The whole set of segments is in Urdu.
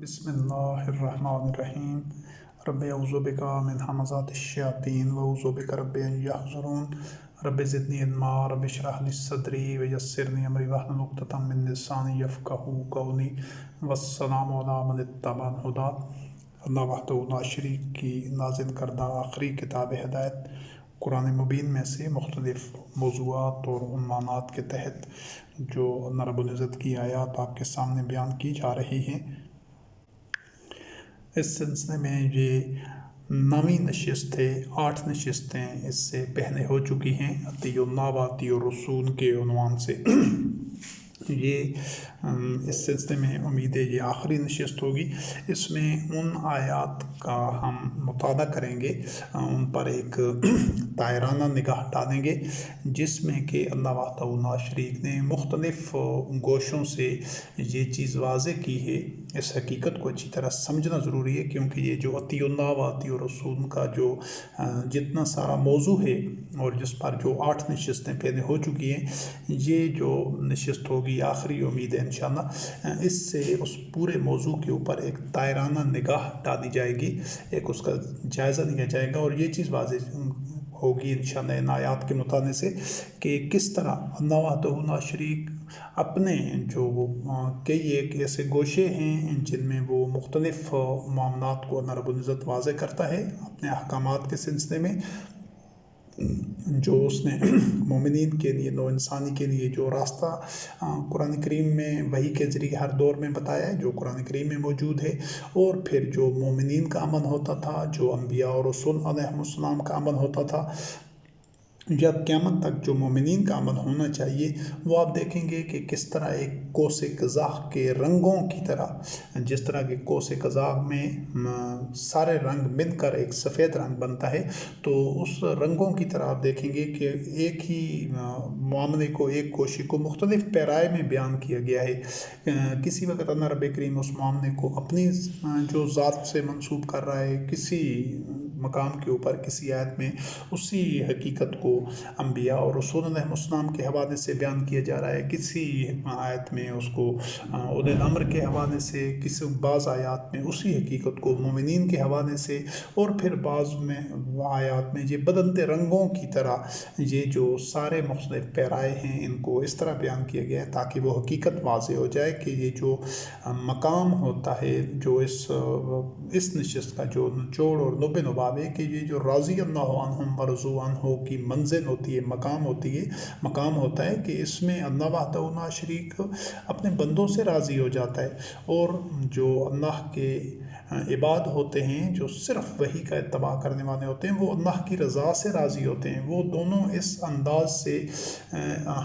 بسم اللہ الرحمن الرحیم رب اعوذ بک من همزات الشیاطین واعوذ بک رب ان یحضرون رب زدنی علما رب اشرح لی صدری ویسرنی امری واحلل عقدۃ من لسانی یفقہوا قولی والسلام علی من اتبع الہدی۔ اللہ وحدہ لا شریک کی نازل کردہ آخری کتاب ہدایت قرآن مبین میں سے مختلف موضوعات اور عنوانات کے تحت جو اللہ رب العزت کی آیات آپ کے سامنے بیان کی جا رہی ہیں، اس سلسلے میں یہ 9ویں نشست ہے۔ 8 نشستیں اس سے پہلے ہو چکی ہیں اطیعوا اللہ واطیعوا الرسول کے عنوان سے۔ یہ اس سلسلے میں امید ہے یہ آخری نشست ہوگی۔ اس میں ان آیات کا ہم مطالعہ کریں گے، ان پر ایک دائرانہ نگاہ ڈالیں گے، جس میں کہ اللہ وحدہ لا شریک نے مختلف گوشوں سے یہ چیز واضح کی ہے۔ اس حقیقت کو اچھی طرح سمجھنا ضروری ہے، کیونکہ یہ جو اطیعوا اللہ واطیعوا الرسول کا جو جتنا سارا موضوع ہے اور جس پر جو 8 نشستیں پہلے ہو چکی ہیں، یہ جو نشست ہوگی آخری امید ہے انشاءاللہ، اس سے اس پورے موضوع کے اوپر ایک دائرانہ نگاہ ڈالی جائے گی، ایک اس کا جائزہ لیا جائے گا، اور یہ چیز واضح ہوگی انشاءاللہ ان آیات کے مطالعے سے کہ کس طرح اللہ وحدہ لا شریک اپنے جو کئی ایک ایسے گوشے ہیں جن میں وہ مختلف معاملات کو اللہ رب العزت واضح کرتا ہے اپنے احکامات کے سلسلے میں، جو اس نے مومنین کے لیے، نو انسانی کے لیے جو راستہ قرآن کریم میں وحی کے ذریعے ہر دور میں بتایا ہے، جو قرآن کریم میں موجود ہے، اور پھر جو مومنین کا عمل ہوتا تھا، جو انبیاء اور رسول علیہ السلام کا عمل ہوتا تھا، جب قیامت تک جو مومنین کا عمل ہونا چاہیے، وہ آپ دیکھیں گے کہ کس طرح ایک کوس قزح کے رنگوں کی طرح، جس طرح کہ کوس قزح میں سارے رنگ مل کر ایک سفید رنگ بنتا ہے، تو اس رنگوں کی طرح آپ دیکھیں گے کہ ایک ہی معاملے کو، ایک گوشے کو مختلف پیرائے میں بیان کیا گیا ہے۔ کسی وقت اللہ رب کریم اس معاملے کو اپنی جو ذات سے منسوب کر رہا ہے، کسی مقام کے اوپر کسی آیت میں اسی حقیقت کو انبیاء اور رسول علیہ السلام کے حوالے سے بیان کیا جا رہا ہے، کسی آیت میں اس کو اولی الامر کے حوالے سے، بعض آیات میں اسی حقیقت کو مومنین کے حوالے سے، اور پھر بعض میں آیات میں یہ بدلتے رنگوں کی طرح یہ جو سارے مختلف پیرائے ہیں ان کو اس طرح بیان کیا گیا ہے تاکہ وہ حقیقت واضح ہو جائے کہ یہ جو مقام ہوتا ہے، جو اس نشست کا جو نچوڑ اور لب لباب ہے کہ یہ جو راضی اللہ عنہم ورضوا عنہ کی منزل ہوتی ہے، مقام ہوتا ہے کہ اس میں اللہ وحدہ لا شریک اپنے بندوں سے راضی ہو جاتا ہے، اور جو اللہ کے عباد ہوتے ہیں جو صرف وحی کا اتباع کرنے والے ہوتے ہیں، وہ اللہ کی رضا سے راضی ہوتے ہیں۔ وہ دونوں اس انداز سے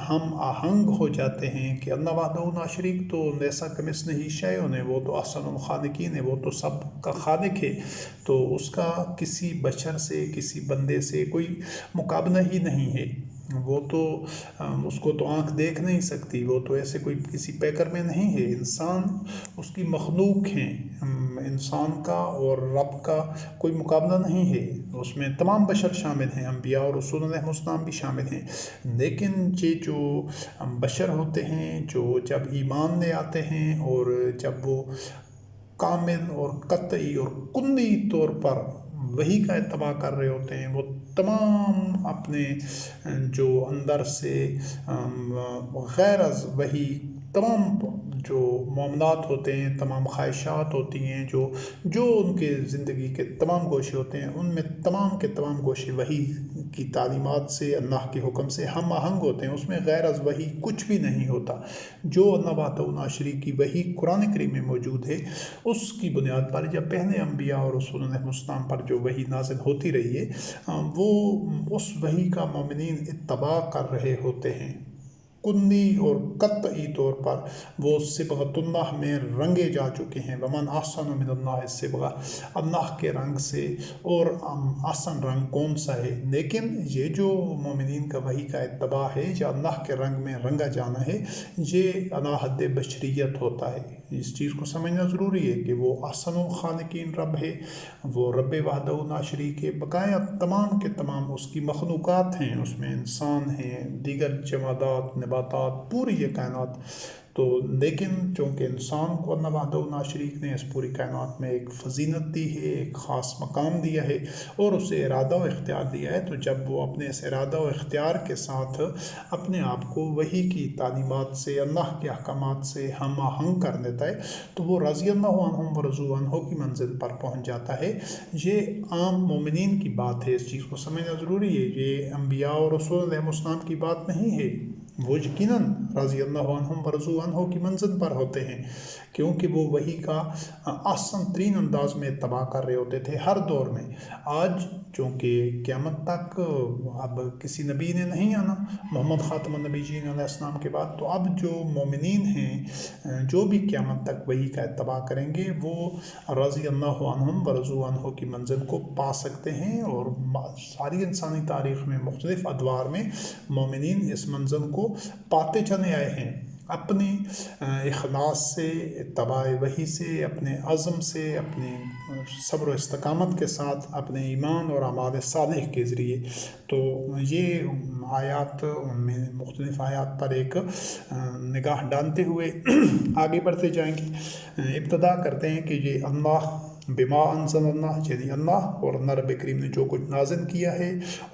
ہم آہنگ ہو جاتے ہیں کہ اللہ وحدہ لا شریک تو لیسا کمثلہ شیء ہے، وہ تو احسن الخالقین ہے، وہ تو سب کا خالق ہے، تو اس کا کسی بشر سے، کسی بندے سے کوئی مقابلہ ہی نہیں ہے۔ وہ تو اس کو تو آنکھ دیکھ نہیں سکتی، وہ تو ایسے کوئی کسی پیکر میں نہیں ہے۔ انسان اس کی مخلوق ہیں، انسان کا اور رب کا کوئی مقابلہ نہیں ہے، اس میں تمام بشر شامل ہیں، انبیاء اور رسول علیہ السلام بھی شامل ہیں۔ لیکن یہ جو بشر ہوتے ہیں جو جب ایمان لے آتے ہیں اور جب وہ کامل اور قطعی اور کلی طور پر وحی کا اتباع کر رہے ہوتے ہیں، وہ تمام اپنے جو اندر سے غیر از وحی تمام جو معاملات ہوتے ہیں، تمام خواہشات ہوتی ہیں، جو ان کے زندگی کے تمام گوشے ہوتے ہیں، ان میں تمام کے تمام گوشے وحی کی تعلیمات سے، اللہ کے حکم سے ہم آہنگ ہوتے ہیں، اس میں غیر از وحی کچھ بھی نہیں ہوتا۔ جو اللہ وحدہ لا شریک کی وحی قرآن کریم میں موجود ہے، اس کی بنیاد پر جب پہلے انبیاء اور رسول علیہ السلام پر جو وحی نازل ہوتی رہی ہے، وہ اس وحی کا مومنین اتباع کر رہے ہوتے ہیں، کلی اور قطعی طور پر وہ صبغۃ اللہ میں رنگے جا چکے ہیں۔ ومن احسن من اللہ صبغہ، اللہ کے رنگ سے اور احسن رنگ کون سا ہے؟ لیکن یہ جو مومنین کا وحی کا اتباع ہے یا اللہ کے رنگ میں رنگا جانا ہے، یہ علی حد بشریت ہوتا ہے۔ اس چیز کو سمجھنا ضروری ہے کہ وہ احسن الخالقین رب ہے، وہ رب وحدہ لا شریک ہے، بقایا تمام کے تمام اس کی مخلوقات ہیں، اس میں انسان ہیں، دیگر جمادات، نباتات، پوری یہ کائنات تو لیکن چونکہ انسان کو اللہ وحدہ لا شریک نے اس پوری کائنات میں ایک فضیلت دی ہے، ایک خاص مقام دیا ہے اور اسے ارادہ و اختیار دیا ہے، تو جب وہ اپنے اس ارادہ و اختیار کے ساتھ اپنے آپ کو وحی کی تعلیمات سے، اللہ کے احکامات سے ہم آہنگ کر لیتا ہے تو وہ رضی اللہ عنہم ورضوا عنہ کی منزل پر پہنچ جاتا ہے۔ یہ عام مومنین کی بات ہے، اس چیز کو سمجھنا ضروری ہے، یہ انبیاء اور رسول علیہ السلام کی بات نہیں ہے۔ وہ یقیناً رضی اللہ عنہم ورضوا عنہ کی منزل پر ہوتے ہیں، کیونکہ وہ وحی کا احسن ترین انداز میں اتباع کر رہے ہوتے تھے ہر دور میں۔ آج چونکہ قیامت تک اب کسی نبی نے نہیں آنا محمد خاتم النبیین علیہ السلام کے بعد، تو اب جو مومنین ہیں جو بھی قیامت تک وحی کا اتباع کریں گے وہ رضی اللہ عنہم ورضوا عنہ کی منزل کو پا سکتے ہیں، اور ساری انسانی تاریخ میں مختلف ادوار میں مومنین اس منزل کو پاتے چلے آئے ہیں، اپنے اخلاص سے، اتباع وحی سے، اپنے عزم سے، اپنے صبر و استقامت کے ساتھ، اپنے ایمان اور اعمال صالح کے ذریعے۔ تو یہ آیات میں مختلف آیات پر ایک نگاہ ڈالتے ہوئے آگے بڑھتے جائیں گے۔ ابتدا کرتے ہیں کہ یہ اللہ بما انزل اللہ، یعنی اللہ اور اللہ رب کریم نے جو کچھ نازل کیا ہے،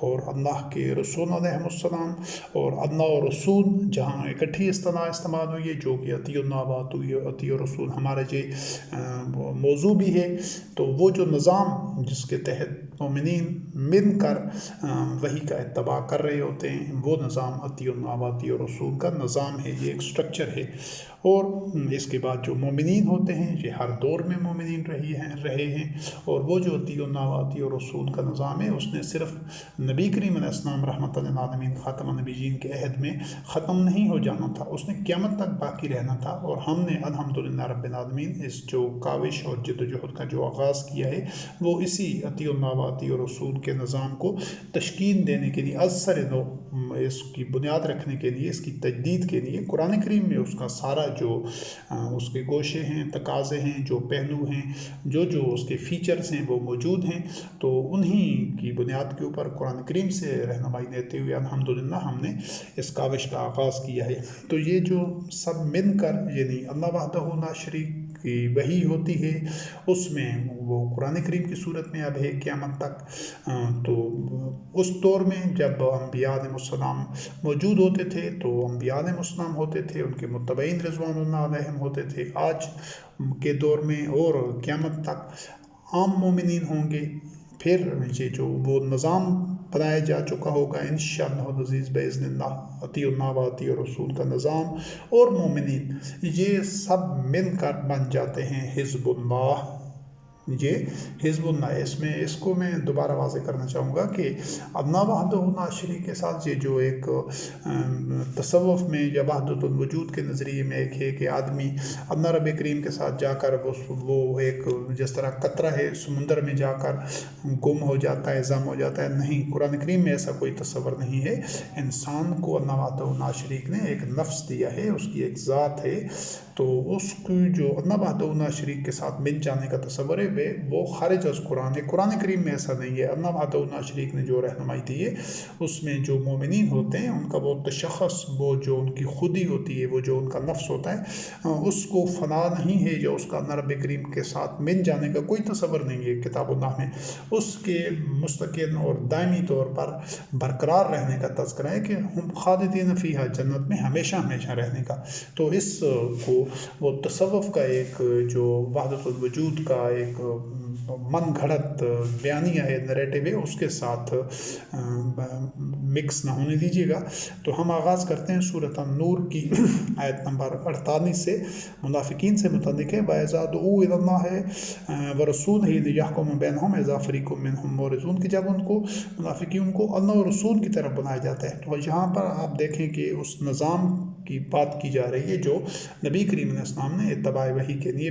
اور اللہ کے رسول علیہ السلام، اور اللہ اور رسول جہاں اکٹھی اصطلاح استعمال ہوئی ہے، جو کہ اطیع اللہ و اطیع رسول ہمارا یہ موضوع بھی ہے، تو وہ جو نظام جس کے تحت مومنین مل کر وحی کا اتباع کر رہے ہوتے ہیں، وہ نظام اطیع اللہ و اطیع رسول کا نظام ہے، یہ ایک سٹرکچر ہے۔ اور اس کے بعد جو مومنین ہوتے ہیں یہ ہر دور میں مومنین رہے ہیں، اور وہ جو اطیع اللہ و اطیع رسول کا نظام ہے اس نے صرف نبی کریم علیہ السلام رحمۃ للعالمین خاتم النبیین کے عہد میں ختم نہیں ہو جانا تھا، اس نے قیامت تک باقی رہنا تھا، اور ہم نے الحمدللہ رب العالمین اس جو کاوش اور جد و جہد کا جو آغاز کیا ہے وہ اسی اطیع اللہ و اطیع رسول کے نظام کو تشکیل دینے کے لیے، از سر نو اس کی بنیاد رکھنے کے لیے، اس کی تجدید کے لیے قرآن کریم میں اس کا سارا جو اس کے گوشے ہیں، تقاضے ہیں، جو پہلو ہیں، جو اس کے فیچرز ہیں وہ موجود ہیں، تو انہی کی بنیاد کے اوپر قرآن کریم سے رہنمائی لیتے ہوئے الحمدللہ ہم نے اس کاوش کا آغاز کیا ہے۔ تو یہ جو سب مل کر یعنی اللہ وحدہ لا شریک کی وحی ہوتی ہے، اس میں وہ قرآن کریم کی صورت میں اب ہے قیامت تک۔ تو اس دور میں جب انبیاء علیہ السلام موجود ہوتے تھے تو انبیاء علیہ السلام ہوتے تھے، ان کے متبعین رضوان اللہ علیہم ہوتے تھے، آج کے دور میں اور قیامت تک عام مومنین ہوں گے۔ پھر یہ جو وہ نظام بنایا جا چکا ہوگا انشاءاللہ العزیز باذن اللہ، اطیع اللہ و اطیع رسول کا نظام اور مومنین یہ سب مل کر بن جاتے ہیں حزب اللہ۔ یہ حزب اللہ، اس کو میں دوبارہ واضح کرنا چاہوں گا کہ اللہ وحدہ لا شریک کے ساتھ یہ جو ایک تصوف میں یا وحدت الوجود کے نظریے میں ایک ہے کہ آدمی اللہ رب کریم کے ساتھ جا کر وہ ایک جس طرح قطرہ ہے سمندر میں جا کر گم ہو جاتا ہے، ضم ہو جاتا ہے، نہیں، قرآن کریم میں ایسا کوئی تصور نہیں ہے۔ انسان کو اللہ وحدہ لا شریک نے ایک نفس دیا ہے، اس کی ایک ذات ہے، تو اس کی جو اللہ وحدہ لا شریک کے ساتھ مل جانے کا تصور ہے وہ خارج از قرآن ہے، قرآن کریم میں ایسا نہیں ہے۔ اللہ وحدہ لا شریک نے جو رہنمائی دی ہے اس میں جو مومنین ہوتے ہیں ان کا وہ تشخص، وہ جو ان کی خودی ہوتی ہے، وہ جو ان کا نفس ہوتا ہے، اس کو فنا نہیں ہے، یا اس کا اللہ رب کریم کے ساتھ مل جانے کا کوئی تصور نہیں ہے کتاب اللہ میں۔ اس کے مستقل اور دائمی طور پر برقرار رہنے کا تذکرہ ہے کہ ہم خالدین فیہا، جنت میں ہمیشہ ہمیشہ رہنے کا۔ تو اس کو وہ تصوف کا ایک جو وحدت الوجود کا ایک من گھڑت بیانیہ ہے، نریٹو ہے، اس کے ساتھ مکس نہ ہونے دیجیے گا۔ تو ہم آغاز کرتے ہیں سورۃ النور کی آیت نمبر 48 سے، منافقین سے متعلق ہے۔ وَإِذَا دُعُوا إِلَى اللَّهِ وَرَسُولِهِ لِيَحْكُمَ بَيْنَهُمْ إِذَا فَرِيقٌ مِّنْهُم مُّعْرِضُونَ، کہ جب ان کو منافقین کو اللہ اور رسول کی طرف بلایا جاتا ہے، تو یہاں پر آپ دیکھیں کہ اس نظام کی بات کی جا رہی ہے جو نبی کریم علیہ السلام نے اتباع وحی کے لیے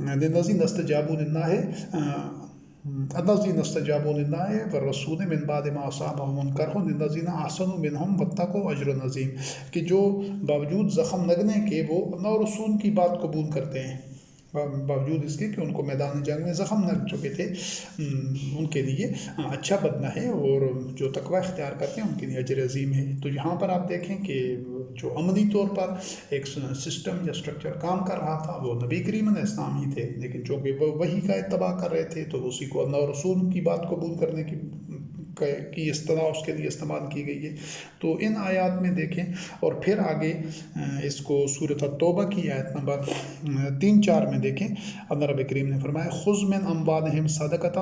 للذین استجابوا للہ الذین استجابوا للہ والرسول من بعد ما اصابهم کرہ للذین احسنوا منہم واتقوا اجر عظیم، کہ جو باوجود زخم لگنے کے وہ اللہ اور رسول کی بات قبول کرتے ہیں، باوجود اس کے کہ ان کو میدان جنگ میں زخم لگ چکے تھے، ان کے لیے اچھا بدلہ ہے، اور جو تقوی اختیار کرتے ہیں ان کے لیے اجر عظیم ہے۔ تو یہاں پر آپ دیکھیں کہ جو عملی طور پر ایک سسٹم یا اسٹرکچر کام کر رہا تھا وہ نبی کریم علیہ السلام ہی تھے، لیکن چونکہ وہ وحی کا اتباع کر رہے تھے تو اسی کو اللہ اور رسول کی بات قبول کرنے کی اصطلاح اس کے لیے استعمال کی گئی ہے۔ تو ان آیات میں دیکھیں، اور پھر آگے اس کو سورۃ التوبہ کی آیت نمبر 3-4 میں دیکھیں، اللہ رب کریم نے فرمایا خذ من اموالہم صدقۃ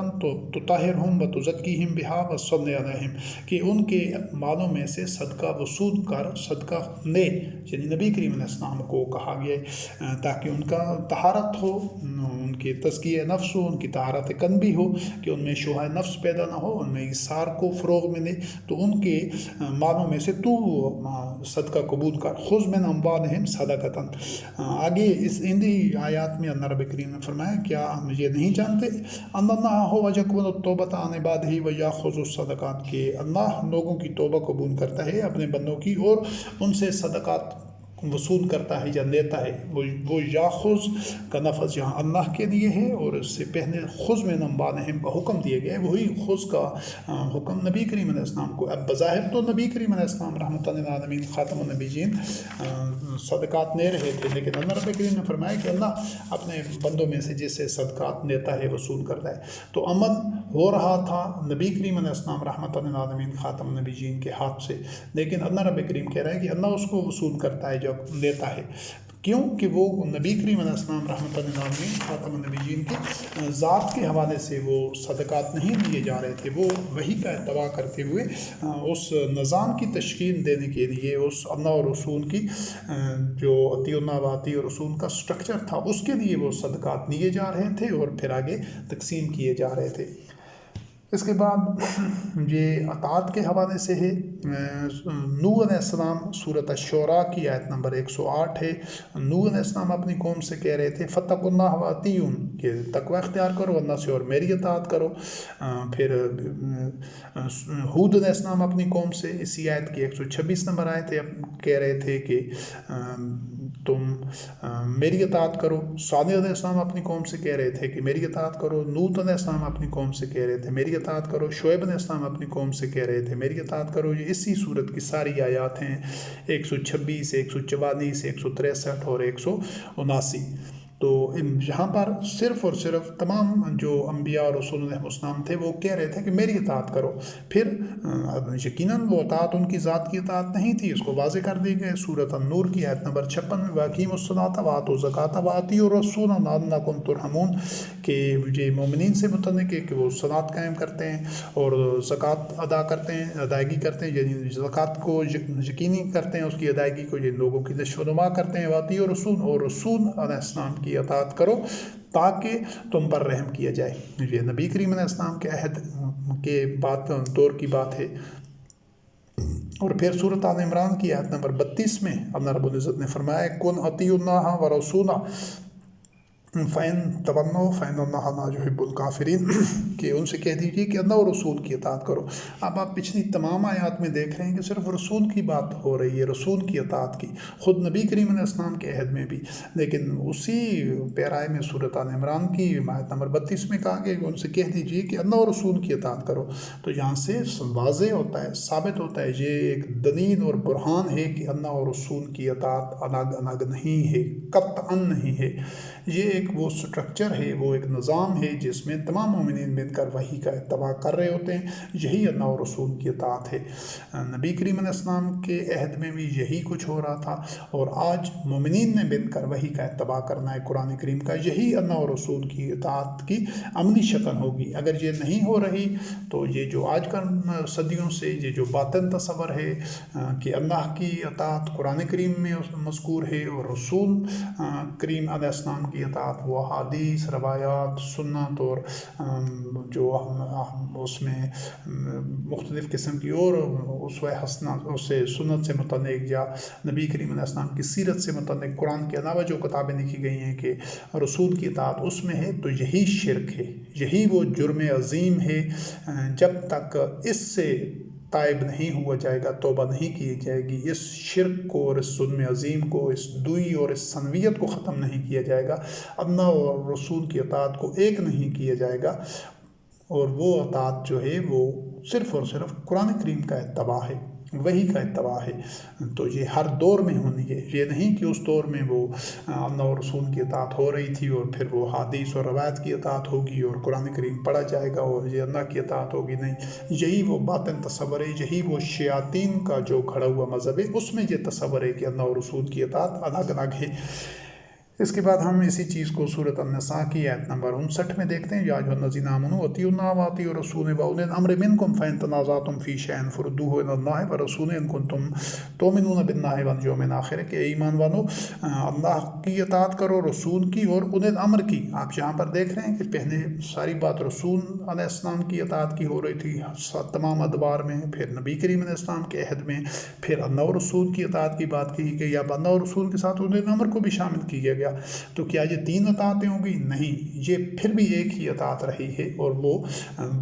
تطہرہم وتزکیہم بہا وصلی علیہم، کہ ان کے مالوں میں سے صدقہ وصول کر، صدقہ لے، یعنی نبی کریم علیہ السلام کو کہا گیا ہے تاکہ ان کا طہارت ہو، ان کی تزکیہ نفس ہو، ان کی طہارت قلبی ہو، کہ ان میں شوہہ نفس پیدا نہ ہو، ان میں اثار کو فروغ ملے، تو ان کے مالوں میں سے تو صدقہ قبول کر، خذ من اموالہم صدقۃ۔ آگے اس ہندی آیات میں اللہ رب کریم نے فرمایا کیا ہم یہ نہیں جانتے ان اللہ هو یقبل التوبۃ عن عبادہ ویأخذ الصدقات، کہ اللہ لوگوں کی توبہ قبول کرتا ہے اپنے بندوں کی اور ان سے صدقات وصول کرتا ہے یا لیتا ہے۔ وہ یاخذ کا لفظ یہاں اللہ کے لیے ہے، اور اس سے پہلے خذ من اموالہم کا حکم دیا گیا ہے، وہی خذ کا حکم نبی کریم علیہ السلام کو۔ اب بظاہر تو نبی کریم علیہ السلام رحمۃ للعالمین خاتم النبیین صدقات لے رہے تھے، لیکن اللہ رب کریم نے فرمایا کہ اللہ اپنے بندوں میں سے جس سے صدقات لیتا ہے وصول کرتا ہے۔ تو عمل ہو رہا تھا نبی کریم علیہ السلام رحمۃ للعالمین خاتم النبیین کے ہاتھ سے، لیکن اللہ رب کریم کہہ رہا ہے کہ اللہ اس کو وصول کرتا ہے جب لیتا ہے، کیوں کہ وہ نبی کریم علیہ السلام رحمۃ للعالمین خاتم النبیین کی ذات کے حوالے سے وہ صدقات نہیں لیے جا رہے تھے، وہ وحی کا اتباع کرتے ہوئے اس نظام کی تشکیل دینے کے لیے، اس اللہ اور رسول کی جو اطیع اللہ و اطیع رسول کا سٹرکچر تھا اس کے لیے وہ صدقات لیے جا رہے تھے اور پھر آگے تقسیم کیے جا رہے تھے۔ اس کے بعد یہ اطاعت کے حوالے سے ہے، نوح علیہ السلام سورۃ الشعراء کی آیت نمبر 108 ہے۔ نوح علیہ السلام اپنی قوم سے کہہ رہے تھے فَاتَّقُوا اللَّهَ وَأَطِیعُونِ، کہ تقوی اختیار کرو اللہ سے اور میری اطاعت کرو۔ پھر ہود علیہ السلام اپنی قوم سے اسی آیت کی 126 نمبر آیت کہہ رہے تھے کہ تم میری اطاعت کرو۔ صالح علیہ السلام اپنی قوم سے کہہ رہے تھے کہ میری اطاعت کرو۔ لوط علیہ السلام اپنی قوم سے کہہ رہے تھے میری اطاعت کرو۔ شعیب علیہ السلام اپنی قوم سے کہہ رہے تھے میری اطاعت کرو۔ یہ اسی صورت کی ساری آیات ہیں، 126، 144، 163 اور 179۔ تو یہاں پر صرف اور صرف تمام جو انبیاء اور رسول علیہ السلام تھے وہ کہہ رہے تھے کہ میری اطاعت کرو۔ پھر یقیناً وہ اطاعت ان کی ذات کی اطاعت نہیں تھی، اس کو واضح کر دی گئے سورۃ النور کی آیت نمبر 56 میں وَأَقِیمُوا الصَّلَاةَ وَآتُوا الزَّکَاةَ وَأَطِیعُوا الرَّسُولَ لَعَلَّکُمْ تُرْحَمُونَ، کہ یہ مومنین سے متعلق ہے کہ وہ صلاۃ قائم کرتے ہیں اور زکوٰۃ ادا کرتے ہیں، ادائیگی کرتے ہیں، یعنی زکوٰۃ کو یقینی کرتے ہیں، اس کی ادائیگی کو یہ لوگوں کی نشو و نما کرتے ہیں۔ وَأَطِیعُوا الرَّسُولَ، اور رسول علیہ السلام کی اطاعت کرو تاکہ تم پر رحم کیا جائے۔ یہ نبی کریم علیہ السلام کے عہد کے دور کی بات ہے۔ اور پھر سورۃ آل عمران کی آیت نمبر 32 میں اللہ رب العزت نے فرمایا کُن اطیعوا اللہ ورسولہ فَإِن تَوَلَّوْا فَإِنَّ اللَّهَ لَا يُحِبُّ الْكَافِرِينَ، کہ ان سے کہہ دیجیے کہ اللہ اور رسول کی اطاعت کرو۔ اب آپ پچھلی تمام آیات میں دیکھ رہے ہیں کہ صرف رسول کی بات ہو رہی ہے، رسول کی اطاعت کی، خود نبی کریم علیہ السلام کے عہد میں بھی، لیکن اسی پیرائے میں سورۃ آل عمران کی آیت نمبر 32 میں کہا گیا کہ ان سے کہہ دیجیے کہ اللہ اور رسول کی اطاعت کرو۔ تو یہاں سے واضح ہوتا ہے، ثابت ہوتا ہے، یہ ایک دلیل اور برہان ہے کہ اللہ اور رسول کی اطاعت الگ الگ نہیں ہے، قطعاً نہیں ہے۔ یہ ایک وہ سٹرکچر ہے، وہ ایک نظام ہے جس میں تمام مومنین مل کر وحی کا اتباع کر رہے ہوتے ہیں، یہی اللہ اور رسول کی اطاعت ہے۔ نبی کریم علیہ السلام کے عہد میں بھی یہی کچھ ہو رہا تھا، اور آج مومنین نے مل کر وحی کا اتباع کرنا ہے قرآن کریم کا، یہی اللہ اور رسول کی اطاعت کی عملی شکل ہوگی۔ اگر یہ نہیں ہو رہی تو یہ جو آج کل صدیوں سے یہ جو باطن تصور ہے کہ اللہ کی اطاعت قرآن کریم میں مذکور ہے اور رسول کریم علیہ السلام کی اطاعت اطاعت وہ حدیث، روایات، سنت اور جو اس میں مختلف قسم کی اور اسوہ حسنہ اس سے سنت سے متعلق یا نبی کریم علیہ السلام کی سیرت سے متعلق قرآن کے علاوہ جو کتابیں لکھی گئی ہیں کہ رسول کی اطاعت اس میں ہے، تو یہی شرک ہے، یہی وہ جرم عظیم ہے جب تک اس سے تائب نہیں ہوا جائے گا، توبہ نہیں کی جائے گی، اس شرک کو اور اس ظلم عظیم کو، اس دوئی اور اس ثنویت کو ختم نہیں کیا جائے گا، اللہ اور رسول کی اطاعت کو ایک نہیں کیا جائے گا، اور وہ اطاعت جو ہے وہ صرف اور صرف قرآن کریم کا اتباع ہے، وہی کا اتباع ہے۔ تو یہ ہر دور میں ہونی ہے، یہ نہیں کہ اس دور میں وہ اللہ اور رسول کی اطاعت ہو رہی تھی اور پھر وہ حدیث اور روایت کی اطاعت ہوگی اور قرآن کریم پڑھا جائے گا اور یہ اللہ کی اطاعت ہوگی، نہیں، یہی وہ باطن تصور ہے، یہی وہ شیاطین کا جو کھڑا ہوا مذہب ہے، اس میں یہ تصور ہے کہ اللہ اور رسول کی اطاعت الگ الگ ہے۔ اس کے بعد ہم اسی چیز کو سورۃ النساء کی آیت نمبر 59 میں دیکھتے ہیں، یا ایھا الذین آمنوا اطیعوا اللہ واطیعوا الرسول واولی الامر منکم فإن تنازعتم فی شیء فردوہ الی اللہ والرسول ان کنتم تؤمنون باللہ والیوم الآخر، کہ ایمان والو اللہ کی اطاعت کرو، رسول کی اور اولی الامر کی۔ آپ یہاں پر دیکھ رہے ہیں کہ پہلے ساری بات رسول علیہ السلام کی اطاعت کی ہو رہی تھی تمام ادوار میں، پھر نبی کریم علیہ السلام کے عہد میں، پھر اللہ اور رسول کی اطاعت کی بات کی گئی، یا اللہ اور رسول کے ساتھ اولی الامر کو بھی شامل کیا گیا۔ تو کیا یہ تین اطاعتیں ہوں گی؟ نہیں، یہ پھر بھی ایک ہی اطاعت رہی ہے، اور وہ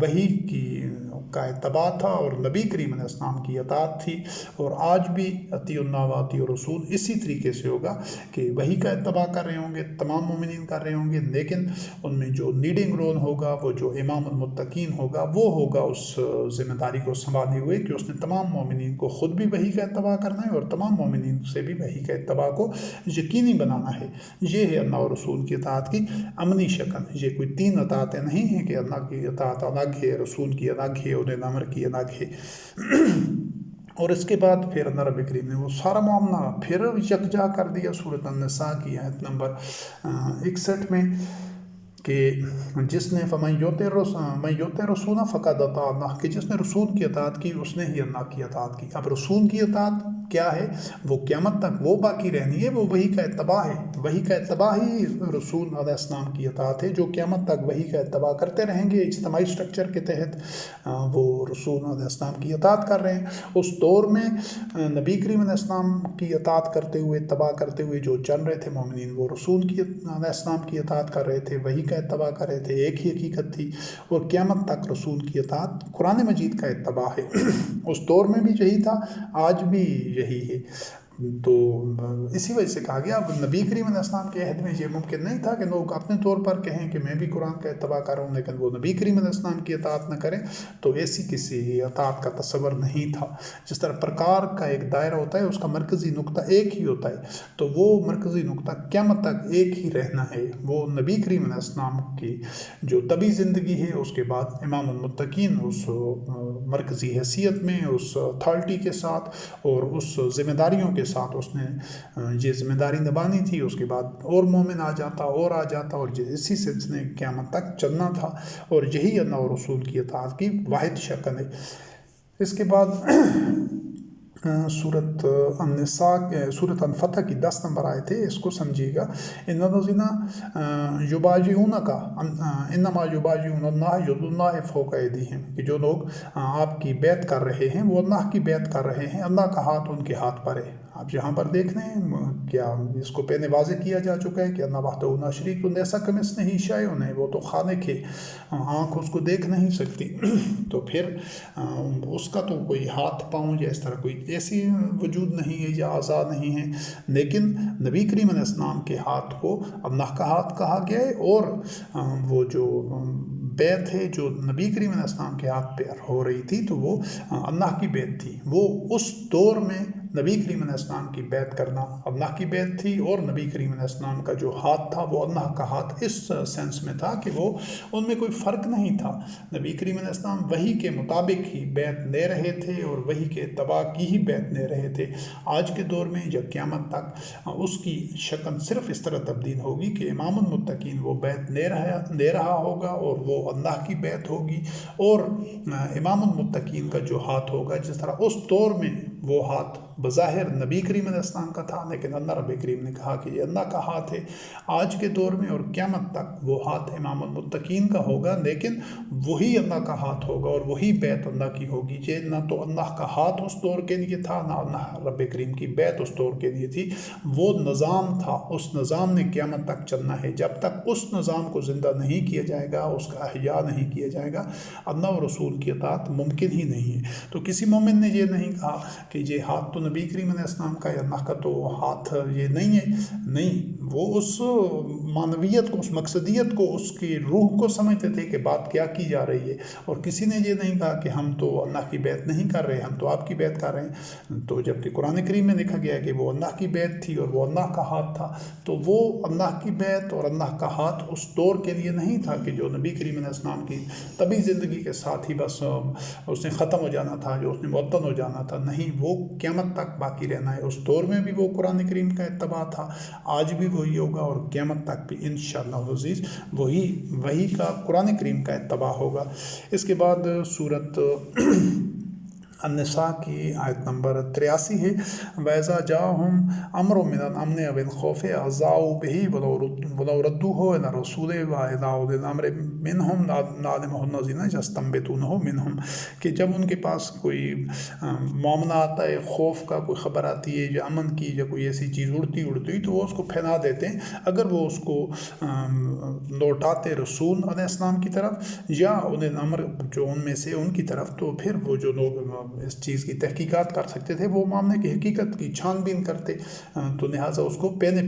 وحی کی کا اتباع تھا اور نبی کریم علیہ السلام کی اطاعت تھی، اور آج بھی اطیعوا اللہ واطیعوا الرسول اسی طریقے سے ہوگا کہ وحی کا اتباع کر رہے ہوں گے، تمام مومنین کر رہے ہوں گے، لیکن ان میں جو لیڈنگ رول ہوگا، وہ جو امام المتقین ہوگا، وہ ہوگا اس ذمہ داری کو سنبھالے ہوئے کہ اس نے تمام مومنین کو خود بھی وحی کا اتباع کرنا ہے اور تمام مومنین سے بھی وحی کا اتباع کو یقینی بنانا ہے۔ یہ ہے اللہ اور رسول کی اطاعت کی عملی شکل۔ یہ کوئی تین اطاعتیں نہیں ہیں کہ اللہ کی اطاعت الگ ہے، رسول کی الگ ہے، اولی الامر کی الگ ہے۔ اور اس کے بعد پھر اللہ رب کریم نے وہ سارا معاملہ پھر یکجا کر دیا سورۃ النساء کی آیت نمبر 61 میں، کہ جس نے فَمَن یُطِعِ الرَّسُولَ فَقَدْ أَطَاعَ اللَّهَ، کہ جس نے رسول کی اطاعت کی اس نے ہی اللہ کی اطاعت کی۔ اب رسول کی اطاعت کیا ہے؟ وہ قیامت تک وہ باقی رہنی ہے، وہ وحی کا اتباع ہے، وحی کا اتباع ہی رسول علیہ السلام کی اطاعت ہے، جو قیامت تک وحی کا اتباع کرتے رہیں گے، اجتماعی سٹرکچر کے تحت وہ رسول علیہ السلام کی اطاعت کر رہے ہیں۔ اس دور میں نبی کریم علیہ السلام کی اطاعت کرتے ہوئے، اتباع کرتے ہوئے جو چل رہے تھے مومنین، وہ رسول کی علیہ السلام کی اطاعت کر رہے تھے، وحی کا اتباع کر رہے تھے، ایک ہی حقیقت تھی، اور قیامت تک رسول کی اطاعت قرآن مجید کا اتباع ہے۔ اس دور میں بھی یہی تھا، آج بھی یہی ہے۔ تو اسی وجہ سے کہا گیا، اب نبی کریم علیہ السلام کے عہد میں یہ ممکن نہیں تھا کہ لوگ اپنے طور پر کہیں کہ میں بھی قرآن کا اتباع کر رہا ہوں، لیکن وہ نبی کریم علیہ السلام کی اطاعت نہ کریں، تو ایسی کسی اطاعت کا تصور نہیں تھا۔ جس طرح پرکار کا ایک دائرہ ہوتا ہے، اس کا مرکزی نقطہ ایک ہی ہوتا ہے، تو وہ مرکزی نقطہ قیامت تک ایک ہی رہنا ہے، وہ نبی کریم علیہ السلام کی جو طبی زندگی ہے، اس کے بعد امام المتقین اس مرکزی حیثیت میں، اس اتھارٹی کے ساتھ اور اس ذمہ داریوں کے ساتھ اس نے یہ ذمہ داری نبھانی تھی، اس کے بعد اور مومن آ جاتا اور اسی سلسلے قیامت تک چلنا تھا، اور یہی اللہ اور رسول کی اطاعت کی واحد شکل ہے۔ اس کے بعد سورۃ الفتح کی 10 نمبر آیت ہے، اس کو سمجھیے گا، ان الذین یبایعونک انما یبایعون اللہ ید اللہ فوق ایدیہم، کہ جو لوگ آپ کی بیعت کر رہے ہیں وہ اللہ کی بیعت کر رہے ہیں، اللہ کا ہاتھ ان کے ہاتھ پر ہے۔ آپ یہاں پر دیکھ رہے ہیں، کیا اس کو پہلے واضح کیا جا چکا ہے کہ اللہ وحدہ لا شریک لہ لیس کمثلہ شیء، وہ تو خالق ہے، آنکھ اس کو دیکھ نہیں سکتی، تو پھر اس کا تو کوئی ہاتھ پاؤں یا اس طرح کوئی ایسی وجود نہیں ہے یا اعضاء نہیں ہیں، لیکن نبی کریم علیہ السلام کے ہاتھ کو اللہ کا ہاتھ کہا گیا ہے، اور وہ جو بیعت ہے جو نبی کریم علیہ السلام کے ہاتھ پہ ہو رہی تھی، تو وہ اللہ کی بیعت تھی۔ وہ اس دور میں نبی کریم علیہ السلام کی بیعت کرنا اللہ کی بیعت تھی، اور نبی کریم علیہ السلام کا جو ہاتھ تھا وہ اللہ کا ہاتھ اس سینس میں تھا کہ وہ ان میں کوئی فرق نہیں تھا۔ نبی کریم علیہ السلام وحی کے مطابق ہی بیعت لے رہے تھے اور وحی کے اتباع کی ہی بیعت لے رہے تھے۔ آج کے دور میں یا قیامت تک اس کی شکل صرف اس طرح تبدیل ہوگی کہ امام المتقین وہ بیعت لے رہا ہوگا اور وہ اللہ کی بیعت ہوگی، اور امام المتقین کا جو ہاتھ ہوگا، جس طرح اس دور میں وہ ہاتھ بظاہر نبی کریم علیہ السلام کا تھا، لیکن اللہ رب کریم نے کہا کہ یہ اللہ کا ہاتھ ہے۔ آج کے دور میں اور قیامت تک وہ ہاتھ امام المتقین کا ہوگا، لیکن وہی اللہ کا ہاتھ ہوگا اور وہی بیت اللہ کی ہوگی۔ یہ نہ تو اللہ کا ہاتھ اس دور کے لیے تھا، نہ اللہ رب کریم کی بیت اس دور کے لیے تھی۔ وہ نظام تھا، اس نظام نے قیامت تک چلنا ہے۔ جب تک اس نظام کو زندہ نہیں کیا جائے گا، اس کا احیاء نہیں کیا جائے گا، اللہ اور رسول کی اطاعت ممکن ہی نہیں ہے۔ تو کسی مومن نے یہ نہیں کہا کہ یہ ہاتھ تو نبی کریم علیہ السلام کا یا اللہ کا تو ہاتھ یہ نہیں ہے، نہیں، وہ اس معنویت کو، اس مقصدیت کو، اس کی روح کو سمجھتے تھے کہ بات کیا کی جا رہی ہے۔ اور کسی نے یہ نہیں کہا کہ ہم تو اللہ کی بیعت نہیں کر رہے، ہم تو آپ کی بیعت کر رہے ہیں۔ تو جب کہ قرآن کریم میں لکھا گیا کہ وہ اللہ کی بیعت تھی اور وہ اللہ کا ہاتھ تھا، تو وہ اللہ کی بیعت اور اللہ کا ہاتھ اس دور کے لیے نہیں تھا کہ جو نبی کریم علیہ السلام کی طبی زندگی کے ساتھ ہی بس اس نے ختم ہو جانا تھا، جو اس نے معطل ہو جانا تھا، نہیں، وہ قیامت تک باقی رہنا ہے۔ اس دور میں بھی وہ قرآن کریم کا اتباع تھا، آج بھی وہی ہوگا اور قیامت تک بھی انشاءاللہ العزیز وہی کا قرآن کریم کا اتباع ہوگا۔ اس کے بعد سورت النساء کی آیت نمبر 83 ہے، وَإِذَا جَاءَهُمْ أَمْرٌ مِّنَ الْأَمْنِ أَوِ الْخَوْفِ أَذَاعُوا بِهِ وَلَوْ رَدُّوهُ إِلَى الرَّسُولِ وَإِلَى أُولِي الْأَمْرِ مِنْهُمْ لَعَلِمَهُ الَّذِينَ يَسْتَنبِطُونَهُ مِنْهُمْ، کہ جب ان کے پاس کوئی معاملہ آتا ہے، خوف کا کوئی خبر آتی ہے یا امن کی یا کوئی ایسی چیز اڑتی تو وہ اس کو پھیلا دیتے ہیں۔ اگر وہ اس کو لوٹاتے رسول علیہ السلام کی طرف یا اولي الامر جو ان میں سے ان کی طرف، تو پھر وہ جو لوگ اس چیز کی تحقیقات کر سکتے تھے وہ معاملے کی حقیقت کی چھان بین کرتے، تو لہٰذا اس کو پہلے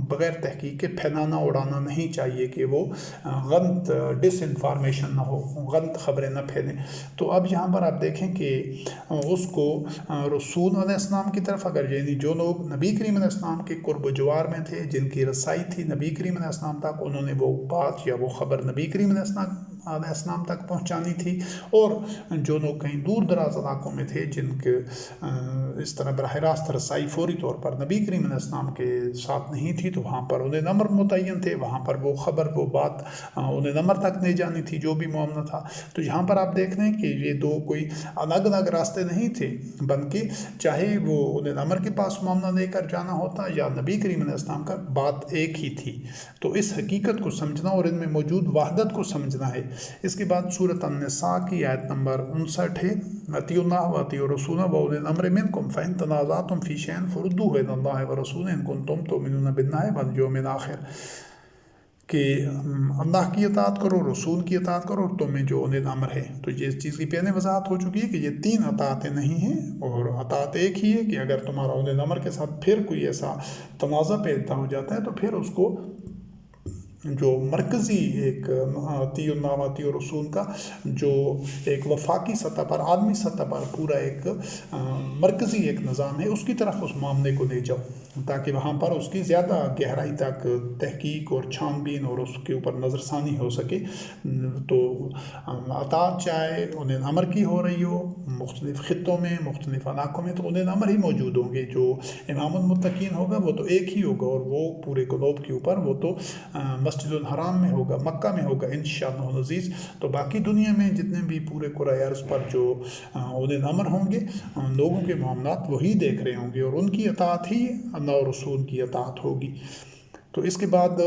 بغیر تحقیق کے پھیلانا اڑانا نہیں چاہیے کہ وہ غلط ڈس انفارمیشن نہ ہو، غلط خبریں نہ پھیلیں۔ تو اب یہاں پر آپ دیکھیں کہ اس کو رسول علیہ السلام کی طرف، اگر یعنی جو لوگ نبی کریم علیہ السلام کے قرب و جوار میں تھے، جن کی رسائی تھی نبی کریم علیہ السلام تک، انہوں نے وہ بات یا وہ خبر نبی کریم علیہ السلام تک پہنچانی تھی، اور جو لوگ کہیں دور دراز علاقوں میں تھے، جن کے اس طرح براہ راست رسائی فوری طور پر نبی کریم علیہ السلام کے ساتھ نہیں تھی، تو وہاں پر اولي الامر متعین تھے، وہاں پر وہ خبر، وہ بات اولي الامر تک نہیں جانی تھی، جو بھی معاملہ تھا۔ تو یہاں پر آپ دیکھ لیں کہ یہ دو کوئی الگ الگ راستے نہیں تھے، بلکہ چاہے وہ اولي الامر کے پاس معاملہ لے کر جانا ہوتا یا نبی کریم علیہ السلام کا، بات ایک ہی تھی۔ تو اس حقیقت کو سمجھنا اور ان میں موجود وحدت کو سمجھنا ہے۔ اس کے بعد سورۃ النساء کی آیت نمبر 59 ہے، اطیعوا اللہ واطیعوا الرسول واولی الامر منکم فإن تنازعتم فی شیء فردوہ الی اللہ والرسول ان کنتم تؤمنون باللہ والیوم الآخر، کہ اللہ کی اطاعت کرو، رسول کی اطاعت کرو، اور تمہیں جو اولي الامر ہے۔ تو یہ اس چیز کی پہلے وضاحت ہو چکی ہے کہ یہ تین اطاعتیں نہیں ہیں، اور اطاعت ایک ہی ہے کہ اگر تمہارا اولي الامر کے ساتھ پھر کوئی ایسا تنازع پیدا ہو جاتا ہے تو پھر اس کو جو مرکزی ایک اطیعوا اللہ واطیعوا الرسول کا جو ایک وفاقی سطح پر، عالمی سطح پر پورا ایک مرکزی ایک نظام ہے، اس کی طرف اس معاملے کو لے جاؤ، تاکہ وہاں پر اس کی زیادہ گہرائی تک تحقیق اور چھان بین اور اس کے اوپر نظر ثانی ہو سکے۔ تو اطاعت چاہے اولي الامر کی ہو رہی ہو مختلف خطوں میں، مختلف علاقوں میں، تو اولي الامر ہی موجود ہوں گے۔ جو امام المتقین ہوگا وہ تو ایک ہی ہوگا، اور وہ پورے گلوب کے اوپر، وہ تو مسجد الحرام میں ہوگا، مکہ میں ہوگا انشاءاللہ العزیز۔ تو باقی دنیا میں جتنے بھی پورے کرۂ ارض پر جو اولي الامر ہوں گے، لوگوں کے معاملات وہی دیکھ رہے ہوں گے، اور ان کی اطاعت ہی اللہ اور رسول کی اطاعت ہوگی۔ تو اس کے بعد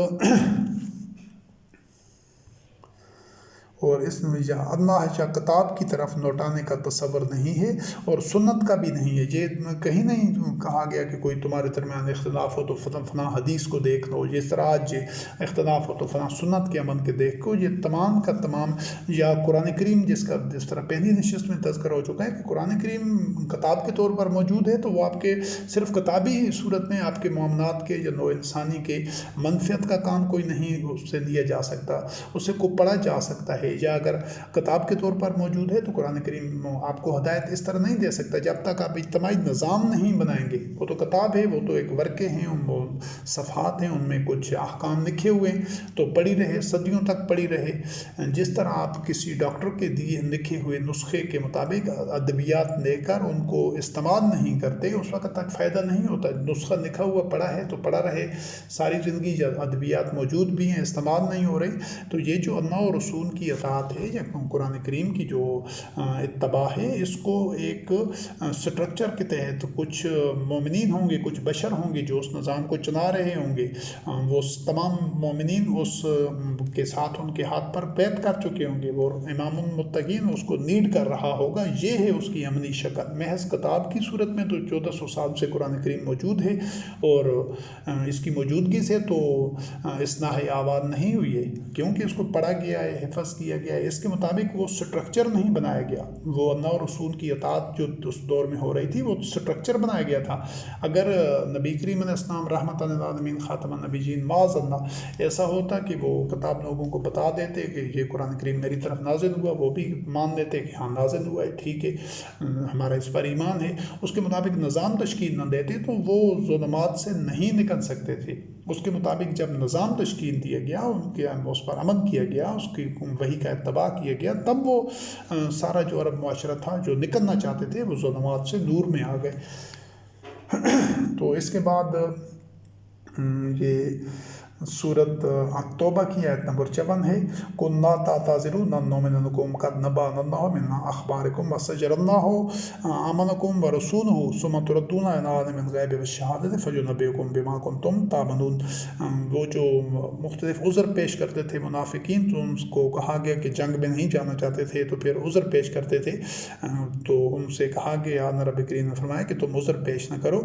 اور اس میں اللہ یا کتاب کی طرف لوٹانے کا تصور نہیں ہے، اور سنت کا بھی نہیں ہے۔ یہ کہیں نہیں کہا گیا کہ کوئی تمہارے درمیان اختلاف ہو تو فلاں حدیث کو دیکھ لو، جس طرح آج یہ اختلاف ہو تو فلاں سنت کے عمل کے دیکھ کو۔ یہ تمام کا تمام، یا قرآن کریم جس طرح پہلی نشست میں تذکرہ ہو چکا ہے کہ قرآن کریم کتاب کے طور پر موجود ہے، تو وہ آپ کے صرف کتابی صورت میں آپ کے معاملات کے یا نوع انسانی کے منفعت کا کام کوئی نہیں اس سے لیا جا سکتا، اسے کو پڑھا جا سکتا ہے، یا اگر کتاب کے طور پر موجود ہے تو قرآن کریم آپ کو ہدایت اس طرح نہیں دے سکتا جب تک آپ اجتماعی نظام نہیں بنائیں گے۔ وہ تو کتاب ہے، وہ تو ایک ورقے ہیں، وہ صفحات ہیں، ان میں کچھ احکام لکھے ہوئے ہیں، تو پڑھی رہے، صدیوں تک پڑھی رہے۔ جس طرح آپ کسی ڈاکٹر کے دیے لکھے ہوئے نسخے کے مطابق ادویات لے کر ان کو استعمال نہیں کرتے، اس وقت تک فائدہ نہیں ہوتا۔ نسخہ لکھا ہوا پڑا ہے تو پڑا رہے ساری زندگی، ادویات موجود بھی ہیں، استعمال نہیں ہو رہی۔ تو یہ جو اللہ اور رسول کی اطاعت ہے یا قرآن کریم کی جو اتباع ہے، اس کو ایک سٹرکچر کے تحت کچھ مومنین ہوں گے، کچھ بشر ہوں گے جو اس نظام کو چلا رہے ہوں گے، وہ تمام مومنین اس کے ساتھ ان کے ہاتھ پر بیعت کر چکے ہوں گے، وہ امام المتقین اس کو لیڈ کر رہا ہوگا، یہ ہے اس کی عملی شکل۔ محض کتاب کی صورت میں تو 1400 سال سے قرآن کریم موجود ہے، اور اس کی موجودگی سے تو اصلاح آباد نہیں ہوئی ہے، کیونکہ اس کو پڑھا گیا ہے، حفظ کیا گیا ہے، اس کے مطابق وہ سٹرکچر نہیں بنایا گیا۔ وہ اللہ اور رسول کی اطاعت جو اس دور میں ہو رہی تھی وہ سٹرکچر بنایا گیا تھا۔ اگر نبی کریم علیہ السلام رحمۃ للعالمین خاتم النبیین معاذ اللہ ایسا ہوتا کہ وہ کتاب لوگوں کو بتا دیتے کہ یہ قرآن کریم میری طرف نازل ہوا، وہ بھی مان لیتے کہ ہاں نازل ہوا ہے، ٹھیک ہے، ہمارا اس پر ایمان ہے، اس کے مطابق نظام تشکیل نہ دیتے تو وہ ظلمات سے نہیں نکل سکتے تھے۔ اس کے مطابق جب نظام تشکیل دیا گیا، ان کے اس پر عمل کیا گیا، اس کی وحی کا اتباع کیا گیا، تب وہ سارا جو عرب معاشرہ تھا جو نکلنا چاہتے تھے وہ ظلمات سے نور میں آ گئے۔ تو اس کے بعد یہ سورت توبہ کی آیت نمبر 54 ہے، کُن لا تعتذروا لن نؤمن لکم قد نبأنا اللہ من اخبارکم واستجرناہ آمنکم ورسولہ ثم تردون الی عالم الغیب والشہادۃ فینبئکم بما کنتم تعملون۔ وہ جو مختلف عذر پیش کرتے تھے منافقین، تو ان کو کہا گیا کہ جنگ میں نہیں جانا چاہتے تھے تو پھر عذر پیش کرتے تھے، تو ان سے کہا گیا، اللہ رب کریم نے فرمایا کہ تم عذر پیش نہ کرو،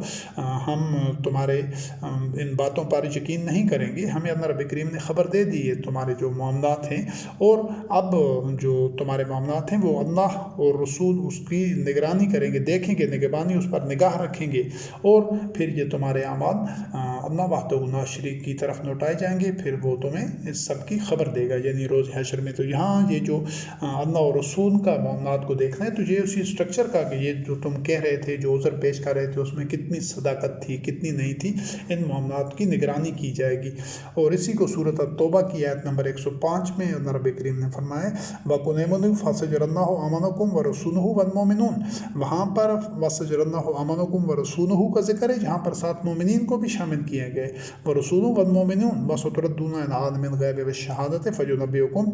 ہم تمہارے ان باتوں پر یقین نہیں کریں گے، ہمیں اللہ رب کریم نے خبر دے دی ہے تمہارے جو معاملات ہیں، اور اب جو تمہارے معاملات ہیں وہ اللہ اور رسول اس کی نگرانی کریں گے، دیکھیں گے، نگہبانی اس پر نگاہ رکھیں گے، اور پھر یہ تمہارے اعمال اللہ وحدہ لا شریک کی طرف لوٹائے جائیں گے، پھر وہ تمہیں اس سب کی خبر دے گا، یعنی روز حشر میں۔ تو یہاں یہ جو اللہ اور رسول کا معاملات کو دیکھنا ہے تو یہ اسی اسٹرکچر کا کہ یہ جو تم کہہ رہے تھے، جو عذر پیش کر رہے تھے، اس میں کتنی صداقت تھی، کتنی نہیں تھی، ان معاملات کی نگرانی کی جائے گی۔ اور اسی کو سورۃ التوبہ کی آیت نمبر 105 میں اللہ رب کریم نے فرمایا، وَقُنْ فَسَجَرَنَّهُ آمَنَكُمْ وَرَسُولُهُ وَالْمُؤْمِنُونَ، وہاں پر وَسَجَرَنَّهُ آمَنَكُمْ وَرَسُولُهُ کا ذکر ہے، جہاں پر ساتھ مومنین کو بھی شامل کیا گئے، وَرَسُولُهُ وَالْمُؤْمِنُونَ وَسَتُرَدُّونَ إِلَىٰ عَالِمِ الْغَيْبِ وَالشَّهَادَةِ فَيُنَبِّئُكُم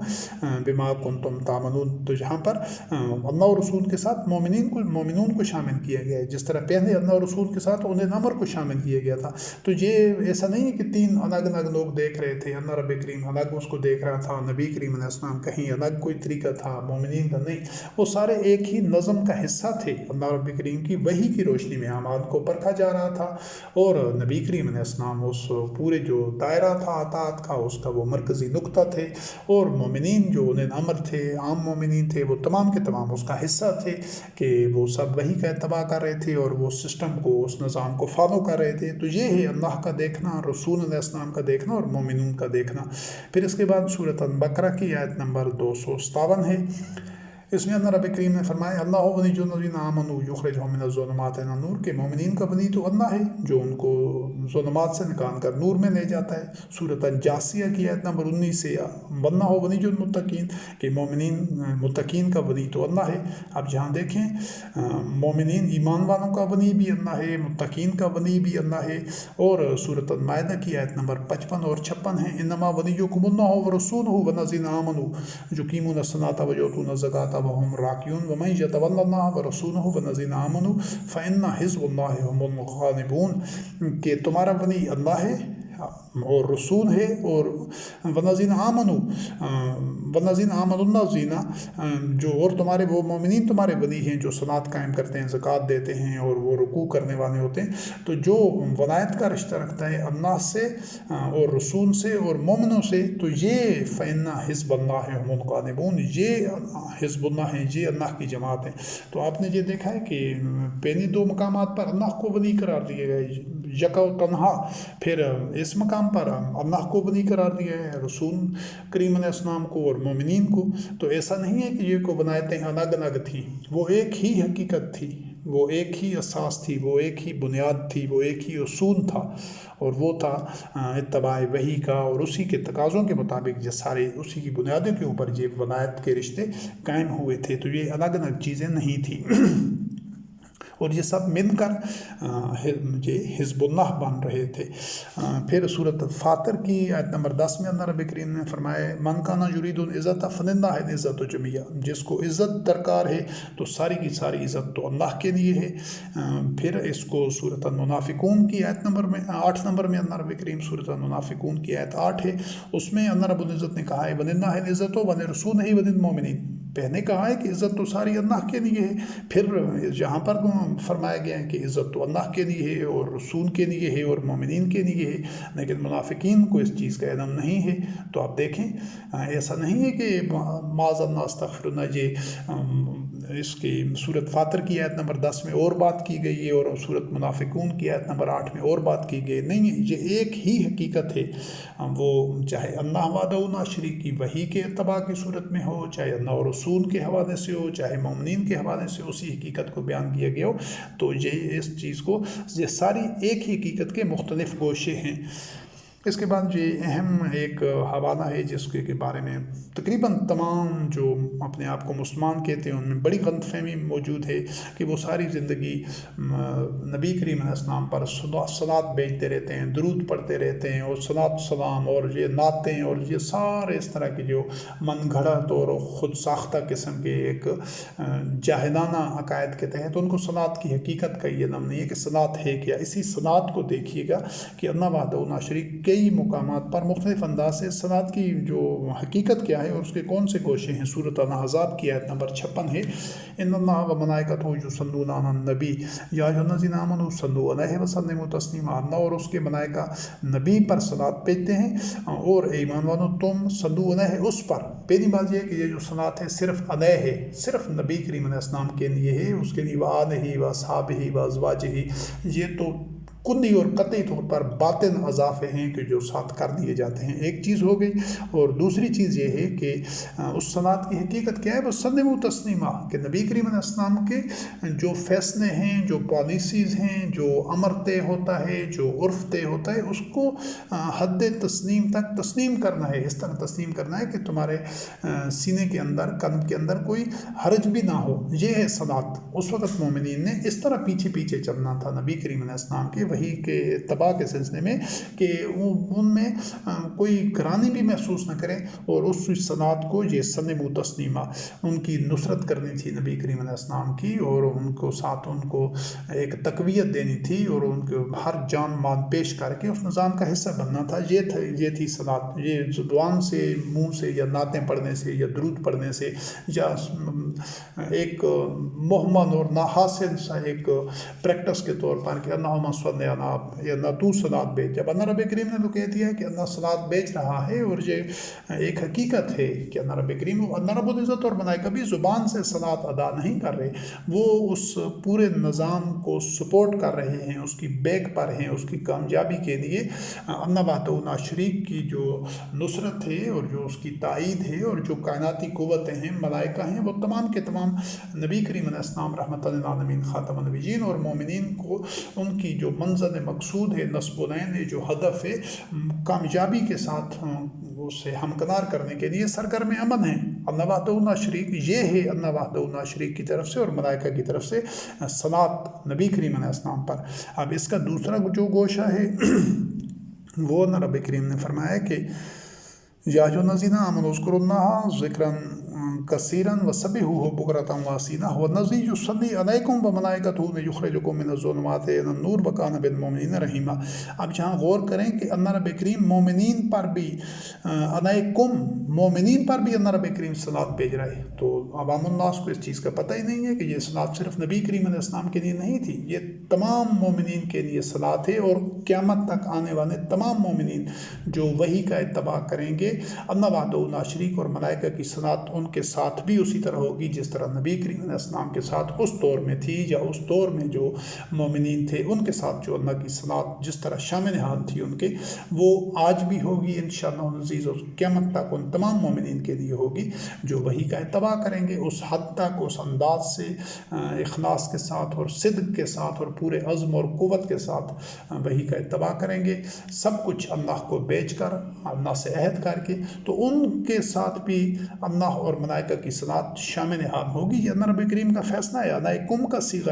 بِمَا كُنتُمْ تَعْمَلُونَ۔ تو جہاں پر اللہ اور رسول کے ساتھ مومنون کو شامل کیا گیا ہے، جس طرح پہلے اللہ اور رسول کے ساتھ اولئے الامر کو شامل کیا گیا تھا۔ تو یہ ایسا نہیں ہے کہ تین الگ الگ لوگ دیکھ رہے تھے، اللہ رب کریم الگ اس کو دیکھ رہا تھا، نبی کریم علیہ السلام کہیں الگ کوئی طریقہ تھا، مومنین کا نہیں، وہ سارے ایک ہی نظم کا حصہ تھے۔ اللہ رب کریم کی وحی کی روشنی میں اعمال کو پرکھا جا رہا تھا، اور نبی کریم علیہ السلام اس پورے جو دائرہ تھا اطاعت کا، اس کا وہ مرکزی نقطہ تھے، اور مومنین جو انہیں امر تھے، عام مومنین تھے، وہ تمام کے تمام اس کا حصہ تھے، کہ وہ سب وحی کا اتباع کر رہے تھے اور وہ سسٹم کو، اس نظام کو فالو کر رہے تھے۔ تو یہ ہے اللہ کا دیکھنا، رسول علیہ السلام کا دیکھنا اور مومنون کا دیکھنا۔ پھر اس کے بعد سورۃ البقرہ کی آیت نمبر 257 ہے، اس میں اللہ رب کریم نے فرمایا، اللہ ولی الذین آمنوا یخرجہم من الظلمات الی النور، کہ مومنین کا ولی تو اللہ ہے جو ان کو ظلمات سے نکال کر نور میں لے جاتا ہے۔ سورۃ الجاثیہ کی آیت نمبر 19 سے، واللہ ولی المتقین، کہ مومنین متقین کا ولی تو اللہ ہے۔ اب جہاں دیکھیں مومنین ایمان والوں کا ولی بھی اللہ ہے، متقین کا ولی بھی اللہ ہے۔ اور سورۃ المائدہ کی آیت نمبر 55 اور 56 ہیں، انما ولیکم اللہ ورسولہ والذین آمنوا یقیمون الصلاۃ ویؤتون الزکاۃ وهم راکعون ومن یتول اللہ ورسولہ والذین آمنوا فإن حزب اللہ هم الغالبون، کہ تمہارا ولی اللہ ہے اور رسول ہے، اور والذین آمنوا الذین جو، اور تمہارے وہ مومنین تمہارے ولی ہیں جو صلاۃ قائم کرتے ہیں، زکوٰۃ دیتے ہیں، اور وہ رکوع کرنے والے ہوتے ہیں۔ تو جو ولایت کا رشتہ رکھتا ہے اللہ سے اور رسول سے اور مومنوں سے، تو یہ فإن حزب اللہ هم الغالبون، یہ حزب اللہ ہیں، یہ اللہ کی جماعت ہے۔ تو آپ نے یہ دیکھا ہے کہ پہلی دو مقامات پر اللہ کو ولی قرار دیا گیا ہے، یکا و تنہا، پھر اس مقام پر اللہ کو ولی قرار دیا ہے، رسول کریم علیہ السلام کو اور مومنین کو۔ تو ایسا نہیں ہے کہ یہ کو ولایتیں الگ الگ تھیں، وہ ایک ہی حقیقت تھی، وہ ایک ہی اساس تھی، وہ ایک ہی بنیاد تھی، وہ ایک ہی اصول تھا، اور وہ تھا اتباع وحی کا، اور اسی کے تقاضوں کے مطابق یہ سارے اسی کی بنیادوں کے اوپر یہ ولایت کے رشتے قائم ہوئے تھے۔ تو یہ الگ الگ چیزیں نہیں تھیں۔ اور یہ سب مل کر یہ حزب اللہ بن رہے تھے۔ پھر سورۃ فاطر کی آیت نمبر 10 میں اللہ رب کریم نے فرمایا من کان یرید العزت فللہ العزت جمیعا، جس کو عزت درکار ہے تو ساری کی ساری عزت تو اللہ کے لیے ہے۔ پھر اس کو سورۃ المنافقون کی آیت نمبر میں 8 نمبر میں اللہ رب کریم سورۃ المنافقون کی آیت 8 ہے، اس میں اللہ رب العزت نے کہا ہے وللہ العزت ولرسولہ وللمؤمنین، پہلے کہا ہے کہ عزت تو ساری اللہ کے لیے ہے، پھر جہاں پر فرمایا گیا ہے کہ عزت تو اللہ کے لیے ہے اور رسول کے لیے ہے اور مومنین کے لیے ہے، لیکن منافقین کو اس چیز کا علم نہیں ہے۔ تو آپ دیکھیں ایسا نہیں ہے کہ معاذ اللہ استغفر اللہ اس کی سورۃ فاطر کی آیت نمبر 10 میں اور بات کی گئی ہے اور سورۃ منافقون کی آیت نمبر 8 میں اور بات کی گئی، نہیں، یہ ایک ہی حقیقت ہے، وہ چاہے اللہ وحدہ لا شریک کی وحی کے اتباع کی صورت میں ہو، چاہے اللہ اور رسول کے حوالے سے ہو، چاہے مومنین کے حوالے سے اسی حقیقت کو بیان کیا گیا ہو، تو یہ اس چیز کو یہ ساری ایک ہی حقیقت کے مختلف گوشے ہیں۔ اس کے بعد یہ اہم ایک حوالہ ہے جس کے بارے میں تقریباً تمام جو اپنے آپ کو مسلمان کہتے ہیں ان میں بڑی غلط فہمی موجود ہے کہ وہ ساری زندگی نبی کریم علیہ السلام پر صلات بھیجتے رہتے ہیں، درود پڑھتے رہتے ہیں اور صلات سلام اور یہ نعتیں اور یہ سارے اس طرح کے جو من گھڑت اور خود ساختہ قسم کے ایک جاہلانہ عقائد کے تحت ان کو صلات کی حقیقت کا یہ علم نہیں ہے کہ صلات ہے کیا۔ اسی صلات کو دیکھیے گا کہ اللہ وحدہ لا شریک کئی مقامات پر مختلف انداز سے صلات کی جو حقیقت کیا ہے اور اس کے کون سے گوشے ہیں۔ سورۃ الاحزاب کی آیت نمبر 56 ہے ان اللہ وملائکتہ یصلون علی النبی یا ایھا الذین آمنوا صلوا علیہ وسلموا تسلیما، اللہ اور اس کے ملائکہ نبی پر صلات بھیجتے ہیں اور ایمان والو تم صلو علیہ اس پر۔ پہلی بات یہ ہے کہ یہ جو صلات ہے صرف علیہ ہے، صرف نبی کریم علیہ السلام کے لیے ہے، اس کے لیے وآلہ واصحابہ وازواجہ، یہ تو کلی اور قطعی طور پر باطن اضافے ہیں کہ جو ساتھ کر دیے جاتے ہیں۔ ایک چیز ہو گئی، اور دوسری چیز یہ ہے کہ اس صلات کی حقیقت کیا ہے، وہ سلموا تسلیما، کہ نبی کریم علیہ السلام کے جو فیصلے ہیں، جو پالیسیز ہیں، جو امر طے ہوتا ہے، جو عرف طے ہوتا ہے، اس کو حد تسلیم تک تسلیم کرنا ہے، اس طرح تسلیم کرنا ہے کہ تمہارے سینے کے اندر قلب کے اندر کوئی حرج بھی نہ ہو، یہ ہے صلات۔ اس وقت مومنین نے اس طرح پیچھے پیچھے چلنا تھا نبی کریم علیہ السلام کے وحی کے اتباع کے سلسلے میں کہ ان میں کوئی گرانی بھی محسوس نہ کریں، اور اس صلات کو یہ سلموا تسلیما ان کی نصرت کرنی تھی نبی کریم علیہ السلام کی، اور ان کو ساتھ ان کو ایک تقویت دینی تھی اور ان کو ہر جان مان پیش کر کے اس نظام کا حصہ بننا تھا۔ یہ تھی صلات، یہ زبان سے منہ سے یا نعتیں پڑھنے سے یا درود پڑھنے سے یا ایک مہمن اور ناحاصل سا ایک پریکٹس کے طور پر کہ اللہم صلی اللہ تو صلات بھیج، جب اللہ رب کریم نے تو کہہ دیا ہے کہ اللہ صلات بھیج رہا ہے، اور یہ ایک حقیقت ہے کہ اللہ رب کریم، اللہ رب العزت اور ملائکہ بھی زبان سے صلات ادا نہیں کر رہے، وہ اس پورے نظام کو سپورٹ کر رہے ہیں، اس کی بیک پر ہیں، اس کی کامیابی کے لیے اللہ وحدہ لا شریک کی جو نصرت ہے اور جو اس کی تائید ہے اور جو کائناتی قوتیں ہیں، ملائکہ ہیں، وہ تمام کے تمام نبی کریم علیہ السلام رحمۃ للعالمین خاتم النبیین اور مومنین کو ان کی جو منزل مقصود ہے، نصب العین ہے، جو ہدف ہے، کامیابی کے ساتھ اسے ہمکنار کرنے کے لیے سرگرم عمل ہیں۔ اللہ وحدہ لا شریک یہ ہے، اللہ وحدہ لا شریک کی طرف سے اور ملائکہ کی طرف سے صلات نبی کریم علیہ السلام پر۔ اب اس کا دوسرا جو گوشہ ہے وہ اللہ رب کریم نے فرمایا کہ یا ایھا الذین آمنوا اذکروا اللہ ذکرا کثیرا وسبحوہ بکرۃ واصیلا هو الذی یصلی علیکم وملائکتہ لیخرجکم من الظلمات الی النور وکان بالمؤمنین رحیما۔ اب یہاں غور کریں کہ اللہ رب کریم مومنین پر بھی علیکم، مومنین پر بھی اللہ رب کریم صلات بھیج رہے ہیں، تو عوام الناس کو اس چیز کا پتہ ہی نہیں ہے کہ یہ صلات صرف نبی کریم علیہ السلام کے لیے نہیں تھی، یہ تمام مومنین کے لیے صلات ہے، اور قیامت تک آنے والے تمام مومنین جو وحی کا اتباع کریں گے، اللہ وحدہ لا شریک اور ملائکہ کی صلات ان کے ساتھ بھی اسی طرح ہوگی جس طرح نبی کریم علیہ السلام کے ساتھ اس دور میں تھی، یا اس دور میں جو مومنین تھے ان کے ساتھ جو اللہ کی صلات جس طرح شامل حال تھی ان کے، وہ آج بھی ہوگی انشاءاللہ العزیز، اور قیامت تک ان تمام مومنین کے لیے ہوگی جو وحی کا اتباع کریں گے، اس حد تک، اس انداز سے، اخلاص کے ساتھ اور صدق کے ساتھ اور پورے عزم اور قوت کے ساتھ وحی کا اتباع کریں گے، سب کچھ اللہ کو بیچ کر، اللہ سے عہد کر کے، تو ان کے ساتھ بھی اللہ اور ملائکہ کی صلات شامل حال ہوگی۔ یہ اللہ رب کریم کا فیصلہ ہے، علیکم کا صیغہ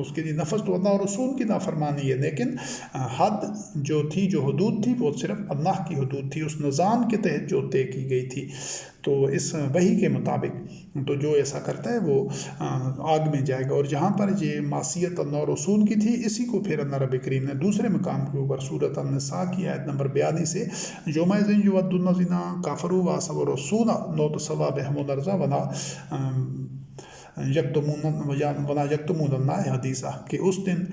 اس کے لیے نفس تو اللہ اور رسول کی نافرمانی ہے، لیکن حد جو تھی، جو حدود تھی، وہ صرف اللہ کی حدود تھی، اس نظام کے تحت جو طے کی گئی تھی۔ تو اس وحی کے مطابق تو جو ایسا کرتا ہے وہ آگ میں جائے گا۔ اور جہاں پر یہ معصیت اللہ اور رسول کی تھی، اسی کو پھر اللہ رب کریم نے دوسرے مقام کے اوپر سورۃ النساء کی آیت نمبر 42 سے یومئذ یود الذین کفروا وعصوا الرسول لا تسوی بہم الارض ولا یکتمون اللہ حدیثہ، کہ اس دن،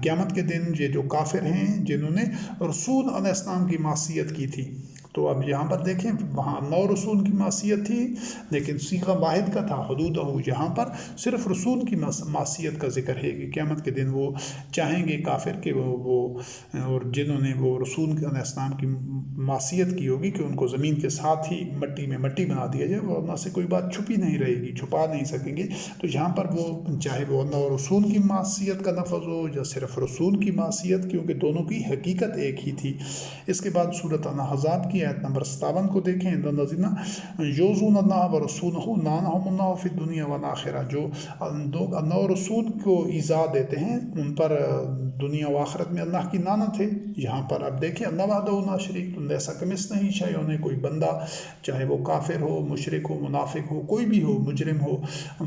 قیامت کے دن، یہ جو کافر ہیں جنہوں نے رسول علیہ السلام کی معصیت کی تھی، تو اب یہاں پر دیکھیں وہاں اللہ و رسول کی معصیت تھی لیکن صیغہ واحد کا تھا، حدود ہو، یہاں پر صرف رسول کی معصیت کا ذکر ہے کہ قیامت کے دن وہ چاہیں گے کافر کہ وہ اور جنہوں نے وہ رسول علیہ السلام کی معصیت کی ہوگی کہ ان کو زمین کے ساتھ ہی مٹی میں مٹی بنا دیا جائے، وہ اللہ سے کوئی بات چھپی نہیں رہے گی، چھپا نہیں سکیں گے۔ تو یہاں پر وہ چاہے وہ اللہ و رسول کی معصیت کا لفظ ہو یا صرف رسول کی معصیت، کیونکہ دونوں کی حقیقت ایک ہی تھی۔ اس کے بعد سورۃ الاحزاب کی آیت نمبر 57 کو دیکھیں، الذین یؤذون اللہ ورسولہ لعنہم اللہ فی الدنیا والآخرہ، جو لوگ اللہ و رسول کو ایذا دیتے ہیں ان پر دنیا و آخرت میں اللہ کی لعنت ہے۔ یہاں پر اب دیکھیں اللہ وحدہ لا شریک لیس کمثلہ شیء، کوئی بندہ چاہے وہ کافر ہو، مشرک ہو، منافق ہو، کوئی بھی ہو، مجرم ہو،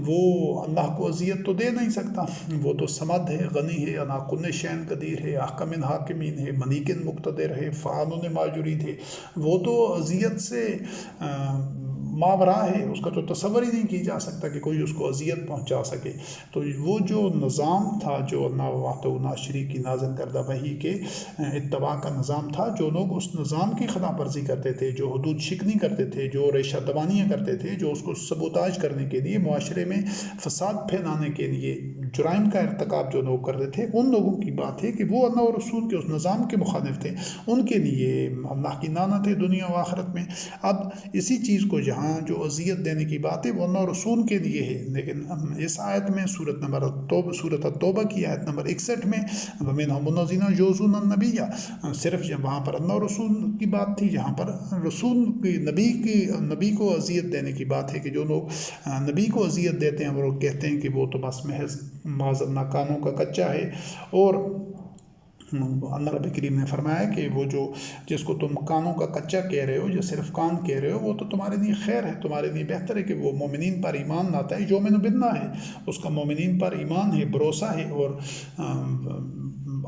وہ اللہ کو اذیت تو دے نہیں سکتا۔ وہ تو صمد ہے، غنی ہے، علی کل شیء قدیر ہے، احکم الحاکمین ہے، ملیک مقتدر ہے، فعال لما یرید ہے، وہ تو اذیت سے ماورا ہے، اس کا تو تصور ہی نہیں کی جا سکتا کہ کوئی اس کو اذیت پہنچا سکے۔ تو وہ جو نظام تھا، جو اللہ وحدہ لا شریک کی نازل کردہ وحی کے اتباع کا نظام تھا، جو لوگ اس نظام کی خلاف ورزی کرتے تھے، جو حدود شکنی کرتے تھے، جو ریشہ دوانیاں کرتے تھے، جو اس کو سبوتاج کرنے کے لیے، معاشرے میں فساد پھیلانے کے لیے جرائم کا ارتکاب جو لوگ کرتے تھے، ان لوگوں کی بات ہے کہ وہ اللہ اور رسول کے اس نظام کے مخالف تھے، ان کے لیے اللہ کی لعنت ہے دنیا و آخرت میں۔ اب اسی چیز کو جہاں جو اذیت دینے کی بات ہے وہ اللہ اور رسول کے لیے ہے، لیکن اس آیت میں سورۃ التوبہ کی آیت نمبر 61 میں وَمِنْهُمُ الَّذِينَ يُؤْذُونَ النَّبِيَّ، صرف وہاں پر اللہ اور رسول کی بات تھی، جہاں پر رسول کی نبی کو اذیت دینے کی بات ہے کہ جو لوگ نبی کو اذیت دیتے ہیں وہ کہتے ہیں کہ وہ تو بس محض معاذ اللہ کانوں کا کچا ہے۔ اور اللہ رب کریم نے فرمایا کہ وہ جو جس کو تم کانوں کا کچا کہہ رہے ہو، جو صرف کان کہہ رہے ہو، وہ تو تمہارے لیے خیر ہے، تمہارے لیے بہتر ہے کہ وہ مومنین پر ایمان لاتا ہے، یؤمن باللہ ہے، اس کا مومنین پر ایمان ہے، بھروسہ ہے، اور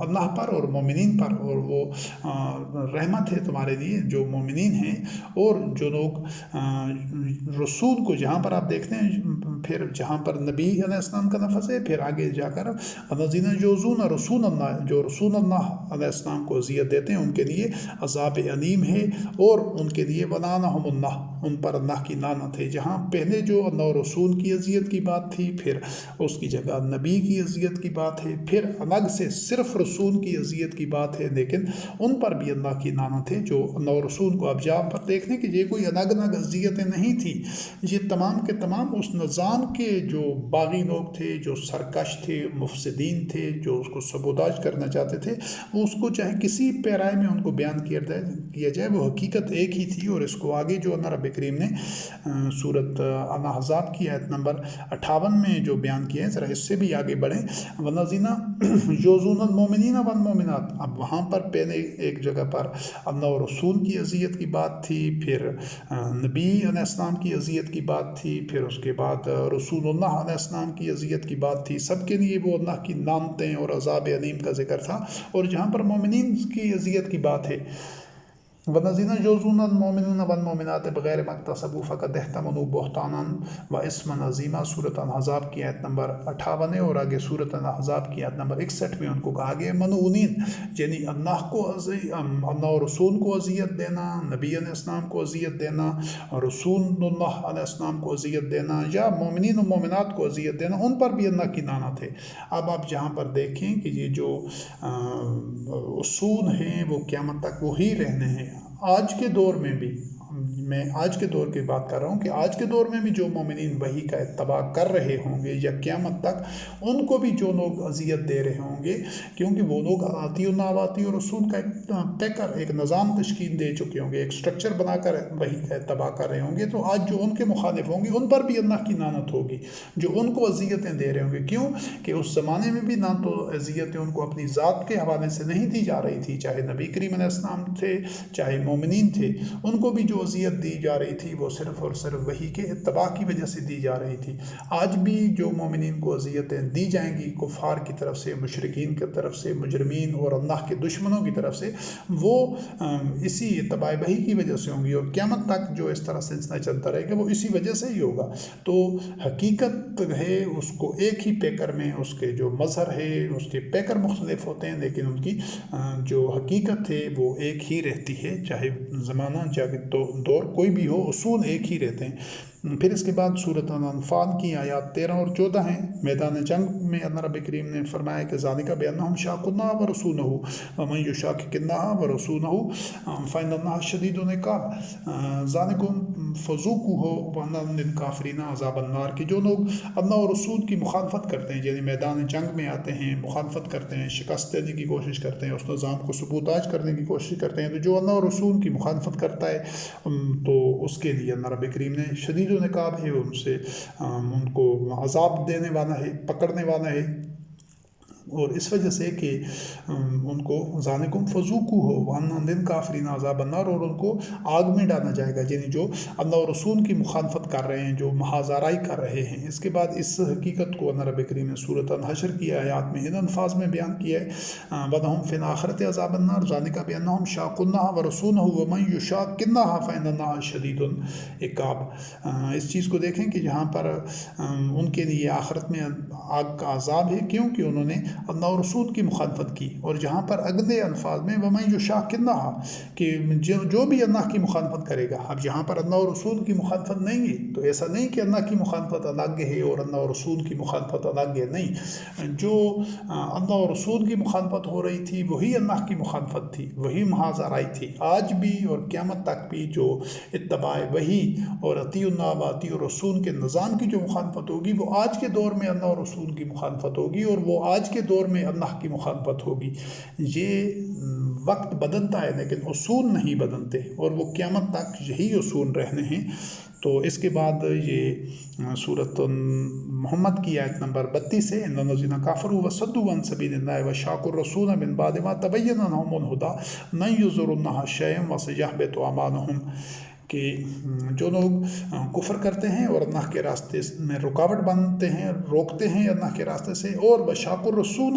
اللہ پر اور مومنین پر، اور وہ رحمت ہے تمہارے لیے جو مومنین ہیں۔ اور جو لوگ رسول کو، جہاں پر آپ دیکھتے ہیں پھر جہاں پر نبی علیہ السلام کا لفظ ہے، پھر آگے جا کر الذین یؤذون رسول اللہ، جو رسول اللہ علیہ السلام کو اذیت دیتے ہیں ان کے لیے عذاب علیم ہے، اور ان کے لیے ولعنہم اللہ، ان پر اللہ کی لعنت ہے۔ جہاں پہلے جو اللہ و رسول کی اذیت کی بات تھی، پھر اس کی جگہ نبی کی اذیت کی بات ہے، پھر الگ سے صرف رسول کی اذیت کی بات ہے، لیکن ان پر بھی اللہ کی لعنت ہے جو اللہ و رسول کو۔ اب جہاں پر دیکھنے کہ یہ کوئی الگ الگ اذیتیں نہیں تھی، یہ تمام کے تمام اس نظام کے جو باغی لوگ تھے، جو سرکش تھے، مفسدین تھے، جو اس کو سبوتاج کرنا چاہتے تھے، وہ اس کو چاہے کسی پیرائے میں ان کو بیان کیا جائے، وہ حقیقت ایک ہی تھی۔ اور اس کو آگے جو اللہ رب کریم نے سورۃ الاحزاب کی آیت نمبر 58 میں جو بیان کیا ہے، ذرا اس سے بھی آگے بڑھیں، وَالَّذِينَ یؤذون المؤمنین والمؤمنات۔ اب وہاں پر پہلے ایک جگہ پر اللہ و رسول کی اذیت کی بات تھی، پھر نبی علیہ السلام کی اذیت کی بات تھی، پھر اس کے بعد رسول اللہ علیہ السلام کی اذیت کی بات تھی، سب کے لیے وہ اللہ کی لعنتیں اور عذاب علیم کا ذکر تھا۔ اور جہاں پر مومنین کی اذیت کی بات ہے، وَالَّذِينَ يُؤْذُونَ الْمُؤْمِنِينَ وَالْمُؤْمِنَاتِ بِغَيْرِ مَا اكْتَسَبُوا فَقَدِ احْتَمَلُوا بُهْتَانًا وَإِثْمًا عَظِيمًا۔ سورۃ الاحزاب کی آیت نمبر 58 ہے، اور آگے سورۃ الاحزاب کی آیت نمبر 61 میں ان کو کہا گیا ملعونین، یعنی اللہ و رسول کو اذیت دینا، نبی علیہ السلام کو اذیت دینا، رسول اللہ علیہ السلام کو اذیت دینا، یا مومنین و مومنات کو اذیت دینا، ان پر بھی اللہ کی لعنت ہے۔ اب آپ جہاں پر دیکھیں کہ یہ جو اصول ہیں وہ قیامت تک وہی رہنے ہیں۔ آج کے دور میں بھی میں آج کے دور کی بات کر رہا ہوں کہ آج کے دور میں بھی جو مومنین وحی کا اتباع کر رہے ہوں گے یا قیامت تک ان کو بھی جو لوگ اذیت دے رہے ہوں گے، کیونکہ وہ لوگ اطیعوا اللہ واطیعوا الرسول کا ایک پیکر، ایک نظام تشکیل دے چکے ہوں گے، ایک سٹرکچر بنا کر وحی کا اتباع کر رہے ہوں گے، تو آج جو ان کے مخالف ہوں گے ان پر بھی اللہ کی لعنت ہوگی، جو ان کو اذیتیں دے رہے ہوں گے۔ کیوں کہ اس زمانے میں بھی نہ تو اذیتیں ان کو اپنی ذات کے حوالے سے نہیں دی جا رہی تھی، چاہے نبی کریم علیہ السلام تھے چاہے مومنین تھے، ان کو بھی جو اذیت دی جا رہی تھی وہ صرف اور صرف وحی کے اتباع کی وجہ سے دی جا رہی تھی۔ آج بھی جو مومنین کو اذیتیں دی جائیں گی کفار کی طرف سے، مشرکین کی طرف سے، مجرمین اور اللہ کے دشمنوں کی طرف سے، وہ اسی اتباع وحی کی وجہ سے ہوں گی، اور قیامت تک جو اس طرح سلسلہ چلتا رہے گا وہ اسی وجہ سے ہی ہوگا۔ تو حقیقت ہے اس کو ایک ہی پیکر میں، اس کے جو مظہر ہے اس کے پیکر مختلف ہوتے ہیں، لیکن ان کی جو حقیقت ہے وہ ایک ہی رہتی ہے، چاہے زمانہ چاہے دور کوئی بھی ہو، اصول ایک ہی رہتے ہیں۔ پھر اس کے بعد سورۃ الانفال کی آیات 13 اور 14 ہیں۔ میدان جنگ میں اللہ رب کریم نے فرمایا کہ ذالک بأنہم شاقوا اللہ ورسولہ ومن یشاقق اللہ ورسولہ فإن اللہ شدید العقاب ذالکم فذوقوہ وأن للکافرین عذاب النار، کہ جو لوگ اللہ اور رسول کی مخالفت کرتے ہیں، یعنی میدان جنگ میں آتے ہیں، مخالفت کرتے ہیں، شکست دینے کی کوشش کرتے ہیں، اس نظام کو سبوتاج کرنے کی کوشش کرتے ہیں، تو جو اللہ اور رسول کی مخالفت کرتا ہے تو اس کے لیے اللہ رب کریم نے شدید العقاب ہے، ان کو عذاب دینے والا ہے، پکڑنے والا ہے، اور اس وجہ سے کہ ان کو ذالکم فذوقوہ وأن للکافرین عذاب النار، اور ان کو آگ میں ڈالا جائے گا، یعنی جو اللہ اور رسول کی مخالفت کر رہے ہیں، جو محاذ آرائی کر رہے ہیں۔ اس کے بعد اس حقیقت کو اللہ رب کریم نے سورۃ الحشر کی آیات میں ان الفاظ میں بیان کیا ہے، وَلَهُمْ فِي الْآخِرَةِ عَذَابُ النَّارِ ذَلِكَ بِأَنَّهُمْ شَاقُوا اللَّهَ وَرَسُولَهُ وَمَن يُشَاقِّ اللَّهَ فَإِنَّ اللَّهَ شَدِيدُ الْعِقَاب۔ اس چیز کو دیکھیں کہ جہاں پر ان کے لیے آخرت میں آگ کا عذاب ہے، کیوں کہ انہوں نے اللہ اور رسول کی مخالفت کی، اور جہاں پر اگلے الفاظ میں وَمَن يُشَاقِّ اللَّهَ، کہ جو بھی اللہ کی مخالفت کرے گا۔ اب یہاں پر اللہ اور رسول کی مخالفت نہیں ہے، تو ایسا نہیں کہ اللہ کی مخالفت الگ ہے اور اللہ اور رسول کی مخالفت الگ ہے، نہیں، جو اللہ اور رسول کی مخالفت ہو رہی تھی وہی اللہ کی مخالفت تھی، وہی محاذ آرائی تھی۔ آج بھی اور قیامت تک بھی جو اتباع وحی اور اطیعوا اللہ واطیعوا الرسول کے نظام کی جو مخالفت ہوگی، وہ آج کے دور میں اللہ اور رسول کی مخالفت ہوگی، اور وہ آج کے دور میں اللہ کی مخالفت ہوگی۔ یہ وقت بدلتا ہے لیکن اصول نہیں بدلتے، اور وہ قیامت تک یہی اصول رہنے ہیں۔ تو اس کے بعد یہ سورۃ محمد کی آیت نمبر 32 ہے، ان الذین کفروا وصدوا عن سبیل اللہ وشاقوا الرسول من بعد ما تبین لهم الہدی لن یضروا اللہ شیئا وسیحبط اعمالهم، کہ جو لوگ کفر کرتے ہیں اور اللہ کے راستے میں رکاوٹ بنتے ہیں، روکتے ہیں اللہ کے راستے سے، اور وشاق الرسول،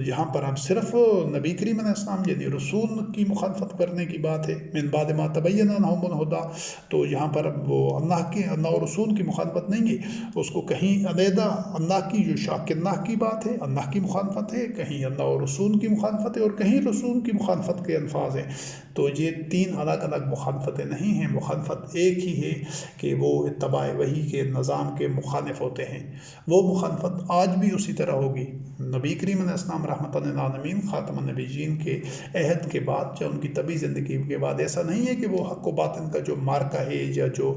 یہاں پر اب صرف نبی کریم علیہ السلام یعنی رسول کی مخالفت کرنے کی بات ہے، من بعد ما تبین لهم الہدی، تو یہاں پر وہ اللہ اور رسول کی مخالفت نہیں ہے، اس کو کہیں علیحدہ اللہ کی یشاق اللہ کی بات ہے، اللہ کی مخالفت ہے، کہیں اللہ اور رسول کی مخالفت ہے، اور کہیں رسول کی مخالفت کے الفاظ ہیں۔ تو یہ تین الگ الگ مخالفتیں نہیں ہیں، مخالفت ایک ہی ہے کہ وہ اتباع وحی کے نظام کے مخالف ہوتے ہیں۔ وہ مخالفت آج بھی اسی طرح ہوگی۔ نبی کریم علیہ السلام رحمۃ للعالمین خاتم النبیین کے عہد کے بعد یا ان کی طبی زندگی کے بعد ایسا نہیں ہے کہ وہ حق و باطل کا جو مارکہ ہے یا جو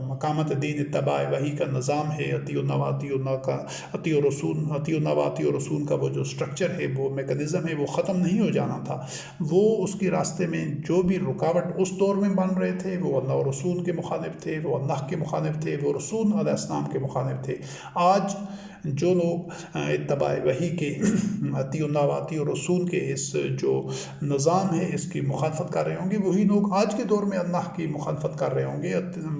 مقامت دین اتباع وحی کا نظام ہے، اطیعوا اللہ واطیعوا اللہ کا، اطیعوا اللہ واطیعوا الرسول کا وہ جو سٹرکچر ہے، وہ میکانزم ہے، وہ ختم نہیں ہو جانا تھا۔ وہ اس کے راستے میں جو بھی رکاوٹ اس دور میں بن رہے تھے، وہ اللہ اور رسول کے مخالف تھے، وہ اللہ کے مخالف تھے، وہ رسول علیہ السلام کے مخالف تھے۔ آج جو لوگ اتباع وحی کے، اطیعوا اللہ واطیعوا الرسول کے اس جو نظام ہے اس کی مخالفت کر رہے ہوں گے، وہی لوگ آج کے دور میں اللہ کی مخالفت کر رہے ہوں گے،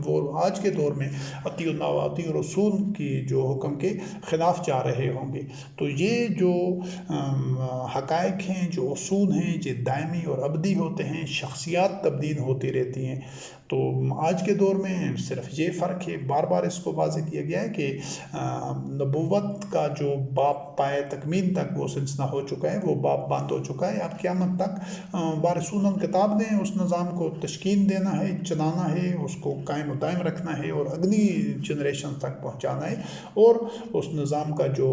وہ آج کے دور میں اطیعوا اللہ واطیعوا الرسول کی جو حکم کے خلاف جا رہے ہوں گے۔ تو یہ جو حقائق ہیں، جو اصول ہیں، یہ دائمی اور ابدی ہوتے ہیں، شخصیات تبدیل ہوتی رہتی ہیں۔ تو آج کے دور میں صرف یہ فرق ہے، بار بار اس کو واضح کیا گیا ہے کہ نبوت کا جو باب پائے تکمیل تک وہ سلسلہ ہو چکا ہے، وہ باب بند ہو چکا ہے۔ اب قیامت تک وارثون الکتاب نے اس نظام کو تشکیل دینا ہے، چلانا ہے، اس کو قائم و دائم قائم رکھنا ہے اور اگلی جنریشن تک پہنچانا ہے، اور اس نظام کا جو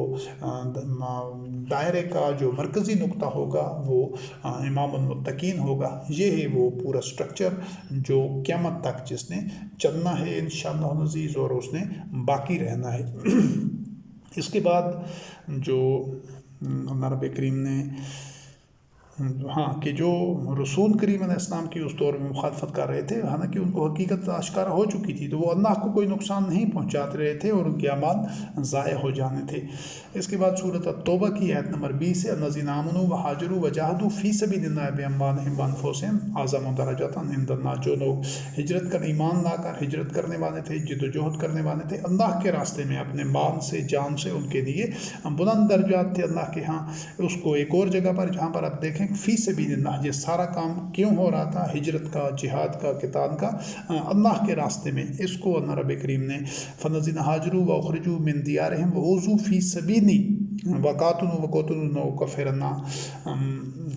دائرے کا جو مرکزی نقطہ ہوگا وہ امام المتقین ہوگا۔ یہ ہے وہ پورا سٹرکچر جو قیامت تک جس نے چلنا ہے انشاءاللہ العزیز، اور اس نے باقی رہنا ہے۔ اس کے بعد جو اللہ رب کریم نے کہ جو رسول کریم علیہ السلام کی اس دور میں مخالفت کر رہے تھے، حالانکہ ان کو حقیقت آشکار ہو چکی تھی، تو وہ اللہ کو کوئی نقصان نہیں پہنچاتے رہے تھے اور ان کے اعمال ضائع ہو جانے تھے۔ اس کے بعد سورۃ التوبہ کی آیت نمبر 20 ہے، الذین آمنوا وہاجروا وجاہدوا فی سبیل اللہ باموالہم وانفسہم اعظم درجۃ عند اللہ، جو لوگ ہجرت کر ایمان لا کر ہجرت کرنے والے تھے، جد و جہد کرنے والے تھے اللہ کے راستے میں، اپنے مال سے جان سے، ان کے لیے بلند درجات تھے اللہ کے ہاں۔ اس کو ایک اور جگہ پر جہاں پر آپ دیکھیں فی سبیل اللہ، یہ سارا کام کیوں ہو رہا تھا؟ ہجرت کا، جہاد کا، قتال کا، اللہ کے راستے میں۔ اس کو اللہ رب کریم نے فالذین ہاجروا واخرجوا من دیارہم واوذوا فی سبیلی وقاتلوا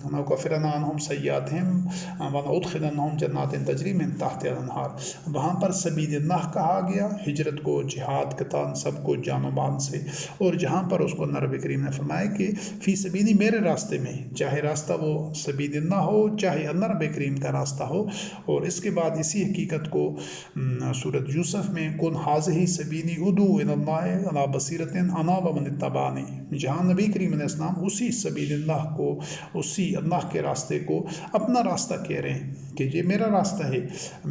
لنکفرن عنہم سیئاتہم ولندخلنہم جنات تجری من تحتہا الانہار۔ وہاں پر سبیل اللہ کہا گیا، ہجرت کو، جہاد، قتال، سب کو جان و مال سے، اور جہاں پر اس کو اللہ رب کریم نے فرمایا کہ فی سبیلی، میرے راستے میں، چاہے راستہ وہ سبیل اللہ ہو، چاہے اللہ رب کریم کا راستہ ہو۔ اور اس کے بعد اسی حقیقت کو سورۃ یوسف میں کن ھذہ سبیلی ادعو الی اللہ علی بصیرۃ انا ومن اتبعنی، جہاں نبی کریم علیہ السلام اسی سبیل اللہ کو، اسی اللہ کے راستے کو اپنا راستہ کہہ رہے ہیں کہ یہ میرا راستہ ہے،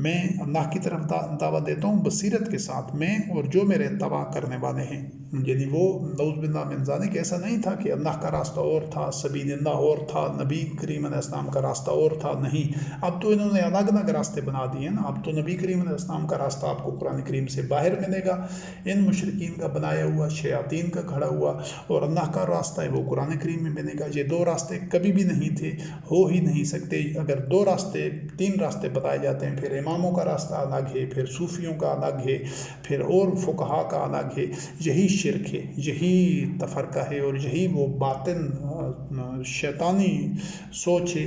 میں اللہ کی طرف دعوت دیتا ہوں بصیرت کے ساتھ، میں اور جو میرے اتباع کرنے والے ہیں۔ یعنی وہ نعوذ باللہ من ذالک ایسا نہیں تھا کہ اللہ کا راستہ اور تھا، سبیل اللہ اور تھا، نبی کریم علیہ السلام کا راستہ اور تھا، نہیں، اب تو انہوں نے الگ الگ راستے بنا دیے نا۔ اب تو نبی کریم علیہ السلام کا راستہ آپ کو قرآن کریم سے باہر ملے گا، ان مشرکین کا بنایا ہوا، شیاطین کا کھڑا ہوا، اور اللہ کا راستہ ہے وہ قرآن کریم میں ملے گا۔ یہ دو راستے کبھی بھی نہیں تھے، ہو ہی نہیں سکتے۔ اگر دو راستے، تین راستے بتائے جاتے ہیں، پھر اماموں کا راستہ الگ ہے، پھر صوفیوں کا الگ ہے، پھر اور فقہا کا الگ ہے، یہی شرک ہے، یہی تفرقہ ہے، اور یہی وہ باطن شیطانی سوچ ہے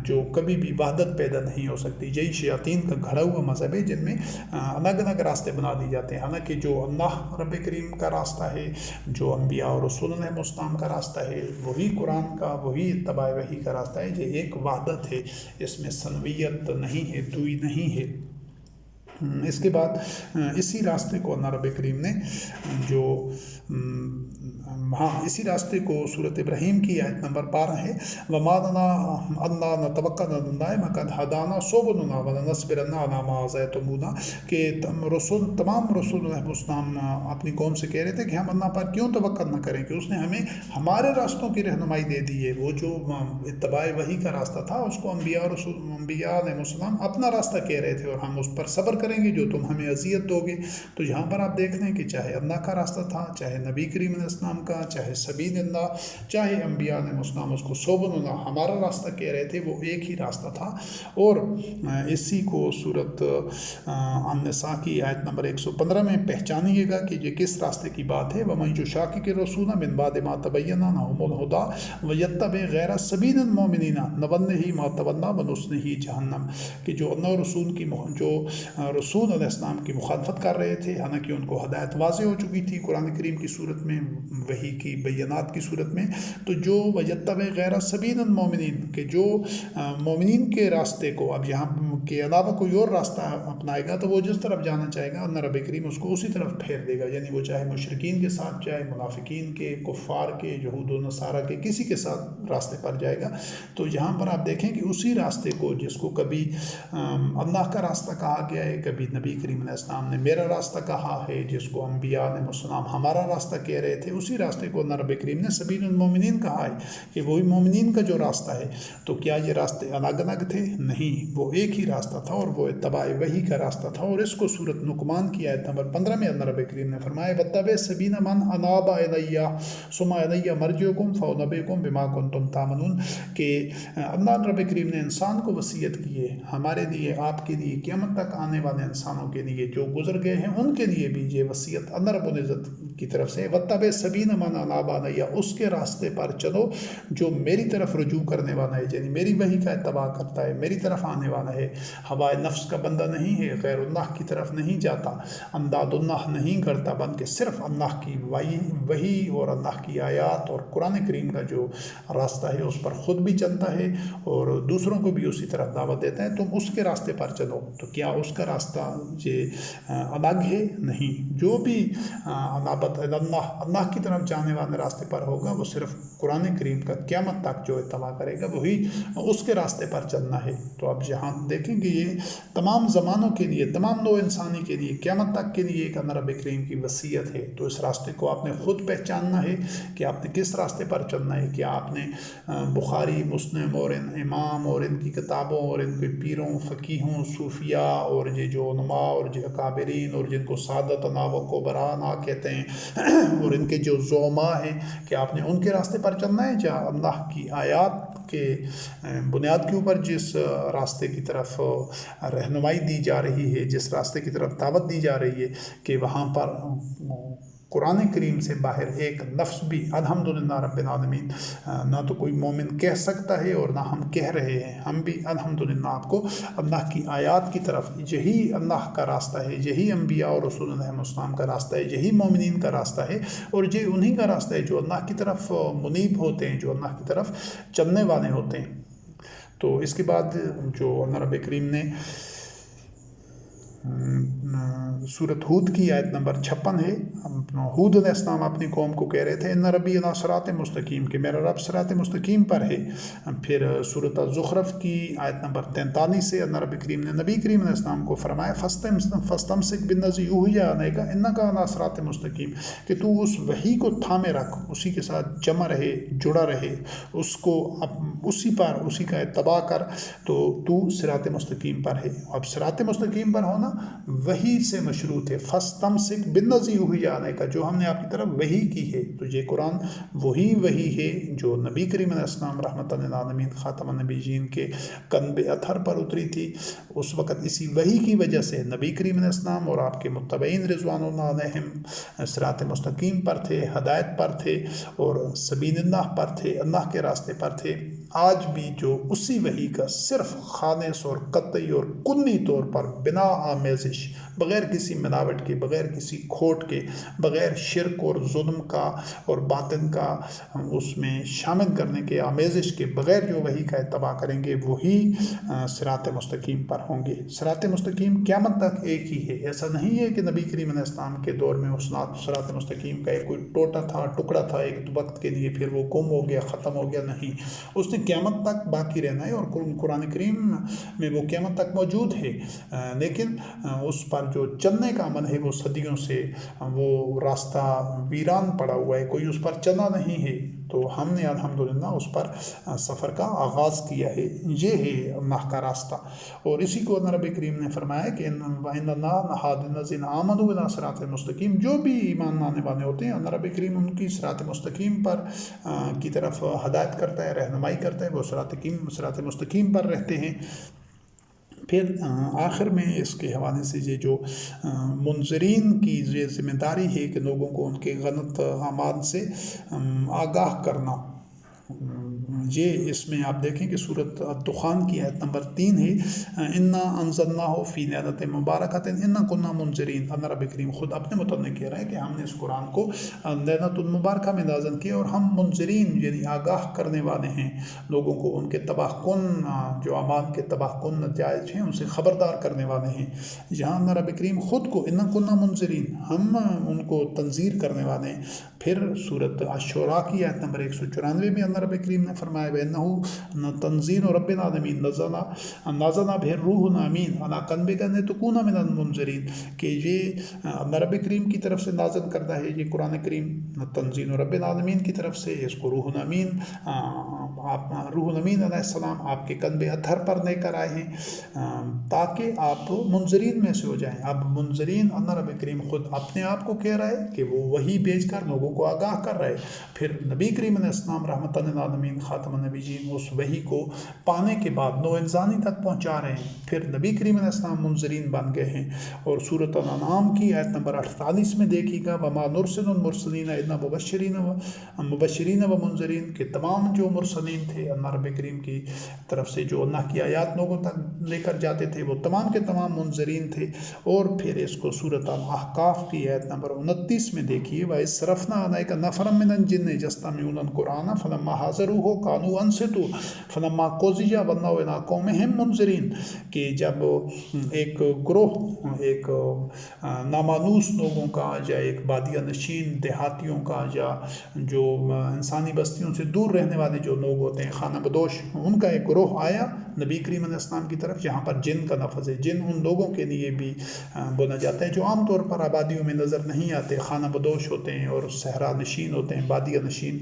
جو کبھی بھی وحدت پیدا نہیں ہو سکتی۔ یہی شیاطین کا گھڑا ہوا مذہب ہے جن میں الگ الگ راستے بنا دیے جاتے ہیں، حالانکہ جو اللہ رب کریم کا راستہ ہے، جو انبیاء اور رسول علیہ السلام کا راستہ ہے، وہی قرآن کا، وہی اتباع وحی کا راستہ ہے۔ یہ ایک وحدت ہے، اس میں ثنویت نہیں ہے، دوئی نہیں ہے۔ اس کے بعد اسی راستے کو اللہ رب کریم نے جو اسی راستے کو سورۃ ابراہیم کی آیت نمبر 12 ہے، وَمَا لَنَا أَلَّا نَتَوَكَّلَ عَلَى اللَّهِ وَقَدْ هَدَانَا سُبُلَنَا وَلَنَصْبِرَنَّ عَلَىٰ مَا آذَيْتُمُونَا، کہ تمام رسول علیہ السلام اپنی قوم سے کہہ رہے تھے کہ ہم اللہ پر کیوں توکل نہ کریں، کہ اس نے ہمیں ہمارے راستوں کی رہنمائی دے دی ہے۔ وہ جو اتباع وحی کا راستہ تھا، اس کو انبیاء علیہ السلام اپنا راستہ کہہ رہے تھے، اور ہم اس پر صبر کریں گے جو تم ہمیں اذیت دو گے۔ تو یہاں پر آپ دیکھ لیں کہ چاہے اللہ کا راستہ تھا، چاہے نبی کریم علیہ السلام کا، چاہے سبیل اللہ، چاہے انبیاء علیہ السلام اس کو سبل اللہ، ہمارا راستہ کہہ رہے تھے، وہ ایک ہی راستہ تھا۔ اور اسی کو سورۃ النساء کی آیت نمبر 115 میں پہچانیے گا کہ یہ کس راستے کی بات ہے۔ وَمَن يُشَاقِقِ الرَّسُولَ مِن بَعْدِ مَا تَبَيَّنَ لَهُ الْهُدَىٰ وَيَتَّبِعْ غَيْرَ سَبِيلِ الْمُؤْمِنِينَ نُوَلِّهِ مَا تَوَلَّىٰ وَنُصْلِهِ جَهَنَّمَ، کہ جو اللہ رسول کی جو رسول علیہ السلام کی مخالفت کر رہے تھے، حالانکہ ان کو ہدایت واضح ہو چکی تھی قرآن کریم کی صورت میں، وحی کی بینات کی صورت میں، تو جو وَيَتَّبِعْ غَيْرَ سَبِيلِ الْمُؤْمِنِينَ، کہ جو مومنین کے راستے کو، اب یہاں کے علاوہ کوئی اور راستہ اپنائے گا تو وہ جس طرف جانا چاہے گا اللہ رب کریم اس کو اسی طرف پھیر دے گا، یعنی وہ چاہے مشرکین کے ساتھ، چاہے منافقین کے، کفار کے، یہود و نصارہ کے، کسی کے ساتھ راستے پر جائے گا۔ تو یہاں پر آپ دیکھیں کہ اسی راستے کو، جس کو کبھی اللہ کا راستہ کہا گیا ہے، کبھی نبی کریم علیہ السلام نے میرا راستہ کہا ہے، جس کو انبیاء علیہ السلام ہمارا راستہ کہہ رہے تھے، اسی راستے کو اللہ رب کریم نے سبیل المومنین کہا ہے کہ وہی مومنین کا جو راستہ ہے۔ تو کیا یہ راستے الگ الگ تھے؟ نہیں، وہ ایک ہی راستہ تھا، اور وہ اتباع وحی کا راستہ تھا۔ اور اس کو سورۃ لقمان کی آیت نمبر 15 میں اللہ رب کریم نے فرمایا، وَاتَّبِعْ سَبِيلَ مَنْ أَنَابَ إِلَيَّ ثُمَّ إِلَيَّ مَرْجِعُكُمْ فَأُنَبِّئُكُم بِمَا كُنتُمْ تَعْمَلُونَ، کہ اللہ رب کریم نے انسان کو وصیت کی ہے، ہمارے لیے، آپ کے لیے، قیامت تک آنے والے انسانوں کے لیے جو گزر گئے ہیں ان کے لیے بھی یہ وصیت اللہ رب العزت کی طرف سے وَاتَّبِعْ سَبِيلَ مَنْ أَنَابَ إِلَيَّ، یا اس کے راستے پر چلو جو میری طرف رجوع کرنے والا ہے، یعنی میری وحی کا اتباع کرتا ہے، میری طرف آنے والا ہے، ہوائے نفس کا بندہ نہیں ہے، غیر اللہ کی طرف نہیں جاتا، انداد اللہ نہیں کرتا، بلکہ صرف اللہ کی وحی اور اللہ کی آیات اور قرآن کریم کا جو راستہ ہے اس پر خود بھی چلتا ہے اور دوسروں کو بھی اسی طرف دعوت دیتا ہے، تم اس کے راستے پر چلو۔ تو کیا اس کا راستہ یہ الگ ہے؟ نہیں، جو بھی انابت اللہ کی طرف جانے والے راستے پر ہوگا وہ صرف قرآن کریم کا قیامت تک جو اتباع کرے گا وہی اس کے راستے پر چلنا ہے۔ تو اب یہاں دیکھیں کہ یہ تمام زمانوں کے لیے، تمام نوع انسانی کے لیے، قیامت تک کے لیے ایک رب کریم کی وصیت ہے۔ تو اس راستے کو آپ نے خود پہچاننا ہے کہ آپ نے کس راستے پر چلنا ہے۔ کیا آپ نے بخاری، مسلم اور ان امام اور ان کی کتابوں اور ان کے پیروں، فقیہوں، صوفیاء اور یہ جو علماء اور جو اکابرین اور جن کو سعادتنا و کبرانا کہتے ہیں اور ان کے جو زعماء ہیں، کہ آپ نے ان کے راستے پر چلنا ہے، یا اللہ کی آیات کے بنیاد کے اوپر جس راستے کی طرف رہنمائی دی جا رہی ہے، جس راستے کی طرف دعوت دی جا رہی ہے کہ وہاں پر قرآن کریم سے باہر ایک لفظ بھی الحمدللہ رب العالمین نہ تو کوئی مومن کہہ سکتا ہے اور نہ ہم کہہ رہے ہیں۔ ہم بھی الحمدللہ آپ کو اللہ کی آیات کی طرف، یہی اللہ کا راستہ ہے، یہی انبیاء اور رسول علیہ السلام کا راستہ ہے، یہی مومنین کا راستہ ہے، اور یہ انہی کا راستہ ہے جو اللہ کی طرف منیب ہوتے ہیں، جو اللہ کی طرف چلنے والے ہوتے ہیں۔ تو اس کے بعد جو اللہ رب کریم نے سورۃ ہود کی آیت نمبر 56 ہے، ہود علیہ السلام اپنی قوم کو کہہ رہے تھے ان ربی علی صراط مستقیم، کہ میرا رب صراط مستقیم پر ہے۔ پھر سورۃ الزخرف کی آیت نمبر 43 سے اللہ رب کریم نے نبی کریم علیہ السلام کو فرمایا فَاسْتَمْسِكْ بِالَّذِي أُوحِيَ إِلَيْكَ إِنَّكَ عَلَىٰ صِرَاطٍ مُسْتَقِيمٍ، کہ تو اس وحی کو تھامے رکھ، اسی کے ساتھ جمع رہے، جڑا رہے، اس کو اسی پر، اسی کا اتباع کر، تو صراط مستقیم پر ہے۔ اب صراط مستقیم پر ہونا وحی سے مشروط ہے۔ فَاسْتَمْسِكْ بِالَّذِي أُوحِيَ إِلَيْكَ، جو ہم نے آپ کی طرف وحی کی ہے۔ تو یہ قرآن وہی ہے جو نبی کریم علیہ السلام رحمۃ للعالمین خاتم النبیین کے قلب اطہر پر اتری تھی۔ اس وقت اسی وحی کی وجہ سے نبی کریم علیہ السلام اور آپ کے متبعین رضوان اللہ علیہم صراط مستقیم پر تھے، ہدایت پر تھے اور سبیل اللہ پر تھے، اللہ کے راستے پر تھے۔ آج بھی جو اسی وحی کا صرف خالص اور قطعی اور کلی طور پر بنا آمیزش، بغیر کسی ملاوٹ کے، بغیر کسی کھوٹ کے، بغیر شرک اور ظلم کا اور باطن کا اس میں شامل کرنے کے، آمیزش کے بغیر جو وحی کا اتباع کریں گے وہی صراط مستقیم پر ہوں گے۔ صراط مستقیم قیامت تک ایک ہی ہے۔ ایسا نہیں ہے کہ نبی کریم علیہ السلام کے دور میں اس صراط مستقیم کا ایک کوئی ٹوٹا تھا، ٹکڑا تھا ایک وقت کے لیے، پھر وہ گم ہو گیا، ختم ہو گیا، نہیں، اس نے قیامت تک باقی رہنا ہے، اور قرآن کریم میں وہ قیامت تک موجود ہے، لیکن اس پر جو چلنے کا عمل ہے وہ صدیوں سے وہ راستہ ویران پڑا ہوا ہے، کوئی اس پر چلا نہیں ہے۔ تو ہم نے الحمدللہ اس پر سفر کا آغاز کیا ہے۔ یہ ہے اللہ کا راستہ، اور اسی کو اللہ رب کریم نے فرمایا کہ ان اللہ لَهَادِ الَّذِينَ آمَنُوا إِلَىٰ صِرَاطٍ مُسْتَقِيمٍ، جو بھی ایمان لانے والے ہوتے ہیں اللہ رب کریم ان کی صراط مستقیم پر کی طرف ہدایت کرتا ہے، رہنمائی کرتا ہے، وہ صراط مستقیم پر رہتے ہیں۔ پھر آخر میں اس کے حوالے سے یہ جو منذرین کی یہ ذمہ داری ہے کہ لوگوں کو ان کے غلط اعمال سے آگاہ کرنا، یہ اس میں آپ دیکھیں کہ سورۃ الدخان کی آیت نمبر 3 ہے، اِنَّا أَنزَلْنَاهُ فِي لَيْلَةٍ مُبَارَكَةٍ إِنَّا كُنَّا مُنذِرِينَ۔ اللہ رب کریم خود اپنے متعلق کہہ رہا ہے کہ ہم نے اس قرآن کو لیلۃ المبارکہ میں نازل کیا، اور ہم منذرین یعنی آگاہ کرنے والے ہیں، لوگوں کو ان کے تباہ کن جو اعمال کے تباہ کن نتائج ہیں ان سے خبردار کرنے والے ہیں۔ یہاں اللہ رب کریم خود کو اِنَّا كُنَّا مُنذِرِينَ، ہم ان کو تنذیر کرنے والے ہیں۔ پھر سورۃ الشعراء کی آیت نمبر 194 میں اللہ رب کریم نے فرمایا وَإِنَّهُ تَنزِيلُ رَبِّ الْعَالَمِينَ نَزَلَ بِهِ الرُّوحُ الْأَمِينُ عَلَىٰ قَلْبِكَ لِتَكُونَ مِنَ الْمُنذِرِينَ، کہ یہ اللہ رب کریم کی طرف سے نازل کردہ ہے یہ قرآن کریم، تنزیل رب العالمین کی طرف سے، اس کو روح الامین علیہ السلام آپ کے قلب اطہر پر لے کر آئے ہیں تاکہ آپ منذرین میں سے ہو جائیں۔ اب منذرین اللہ رب کریم خود اپنے آپ کو کہہ رہا ہے کہ وہ وہی بھیج کر لوگوں کو آگاہ کر رہے۔ پھر نبی کریم علیہ السلام رحمۃ للعالمین خاتم النبیین اس وحی کو پانے کے بعد نو انسانی تک پہنچا رہے ہیں، پھر نبی کریم علیہ السلام منذرین بن گئے ہیں۔ اور سورۃ الانعام کی آیت نمبر 48 میں دیکھیے گا وما نرسل المرسلین الا مبشرین و منذرین، کہ تمام جو مرسلین تھے اللہ رب کریم کی طرف سے جو اللہ کی آیات لوگوں تک لے کر جاتے تھے، وہ تمام کے تمام منذرین تھے۔ اور پھر اس کو سورۃ الاحقاف کی آیت نمبر 29 میں دیکھیے وَإِذْ صَرَفْنَا عَلَيْكَ نَفَرًا مِّنَ الْجِنِّ يَسْتَمِعُونَ الْقُرْآنَ فَلَمَّا حَضَرُوهُ قَالُوا أَنصِتُوا فَلَمَّا قُضِيَ وَلَّوْا إِلَىٰ قَوْمِهِم مُنذِرِينَ، کہ جب ایک گروہ، ایک نامانوس لوگوں کا یا ایک بادیہ نشین دیہاتیوں کا یا جو انسانی بستیوں سے دور رہنے والے جو لوگ ہوتے ہیں خانہ بدوش، ان کا ایک گروہ آیا نبی کریم علیہ السلام کی طرف۔ یہاں پر جن کا لفظ ہے، جن ان لوگوں کے لیے بھی بولا جاتا ہے جو عام طور پر آبادیوں میں نظر نہیں آتے، خانہ بدوش ہوتے ہیں اور صحرا نشین ہوتے ہیں، بادیہ نشین،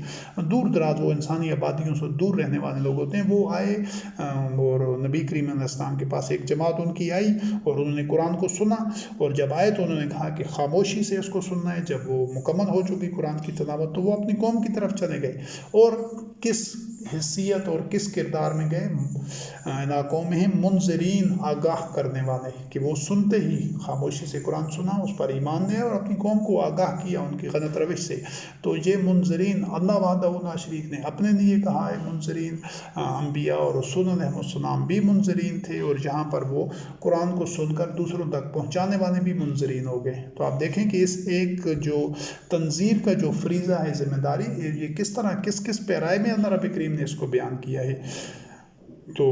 دور دراز وہ انسانی آبادیوں سے دور رہنے والے لوگ ہوتے ہیں۔ وہ آئے اور نبی کریم علیہ السلام کے پاس ایک جماعت ان کی آئی اور انہوں نے قرآن کو سنا، اور جب آئے تو انہوں نے کہا کہ خاموشی سے اس کو سننا ہے۔ جب وہ مکمل ہو چکی قرآن کی تلاوت تو وہ اپنی قوم کی طرف چلے گئے، اور کس حیثیت اور کس کردار میں گئے؟ اِلیٰ قومِہِم منذرین، آگاہ کرنے والے، کہ وہ سنتے ہی خاموشی سے قرآن سنا، اس پر ایمان لے اور اپنی قوم کو آگاہ کیا ان کی غلط روش سے۔ تو یہ منذرین اللہ وحدہ لا شریک نے اپنے لیے کہا ہے منذرین، انبیاء اور رسول علیہ السلام بھی منذرین تھے، اور جہاں پر وہ قرآن کو سن کر دوسروں تک پہنچانے والے بھی منذرین ہو گئے۔ تو آپ دیکھیں کہ اس ایک جو تنذیر کا جو فریضہ ہے، ذمہ داری، یہ کس طرح کس پیرائے میں اللہ رب کریم نے اس کو بیان کیا ہے۔ تو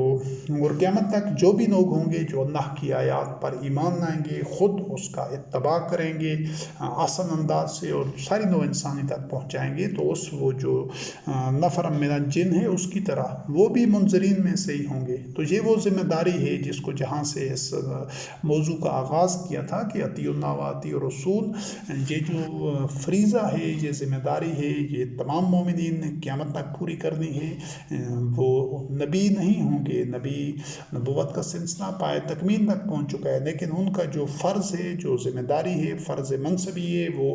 اور قیامت تک جو بھی لوگ ہوں گے جو اللہ کی آیات پر ایمان لائیں گے، خود اس کا اتباع کریں گے آسان انداز سے، اور ساری نوع انسانی تک پہنچائیں گے، تو وہ جو نفر من الجن ہے اس کی طرح وہ بھی منذرین میں سے ہی ہوں گے۔ تو یہ وہ ذمہ داری ہے جس کو جہاں سے اس موضوع کا آغاز کیا تھا کہ اطیعوا اللہ واطیعوا الرسول، یہ جو فریضہ ہے، یہ ذمہ داری ہے، یہ تمام مومنین نے قیامت تک پوری کرنی ہے۔ وہ نبی نہیں ہوں گے، نبی نبوت کا سلسلہ پائے تکمیل تک پہنچ چکا ہے، لیکن ان کا جو فرض ہے، جو ذمہ داری ہے، فرض منصبی ہے، وہ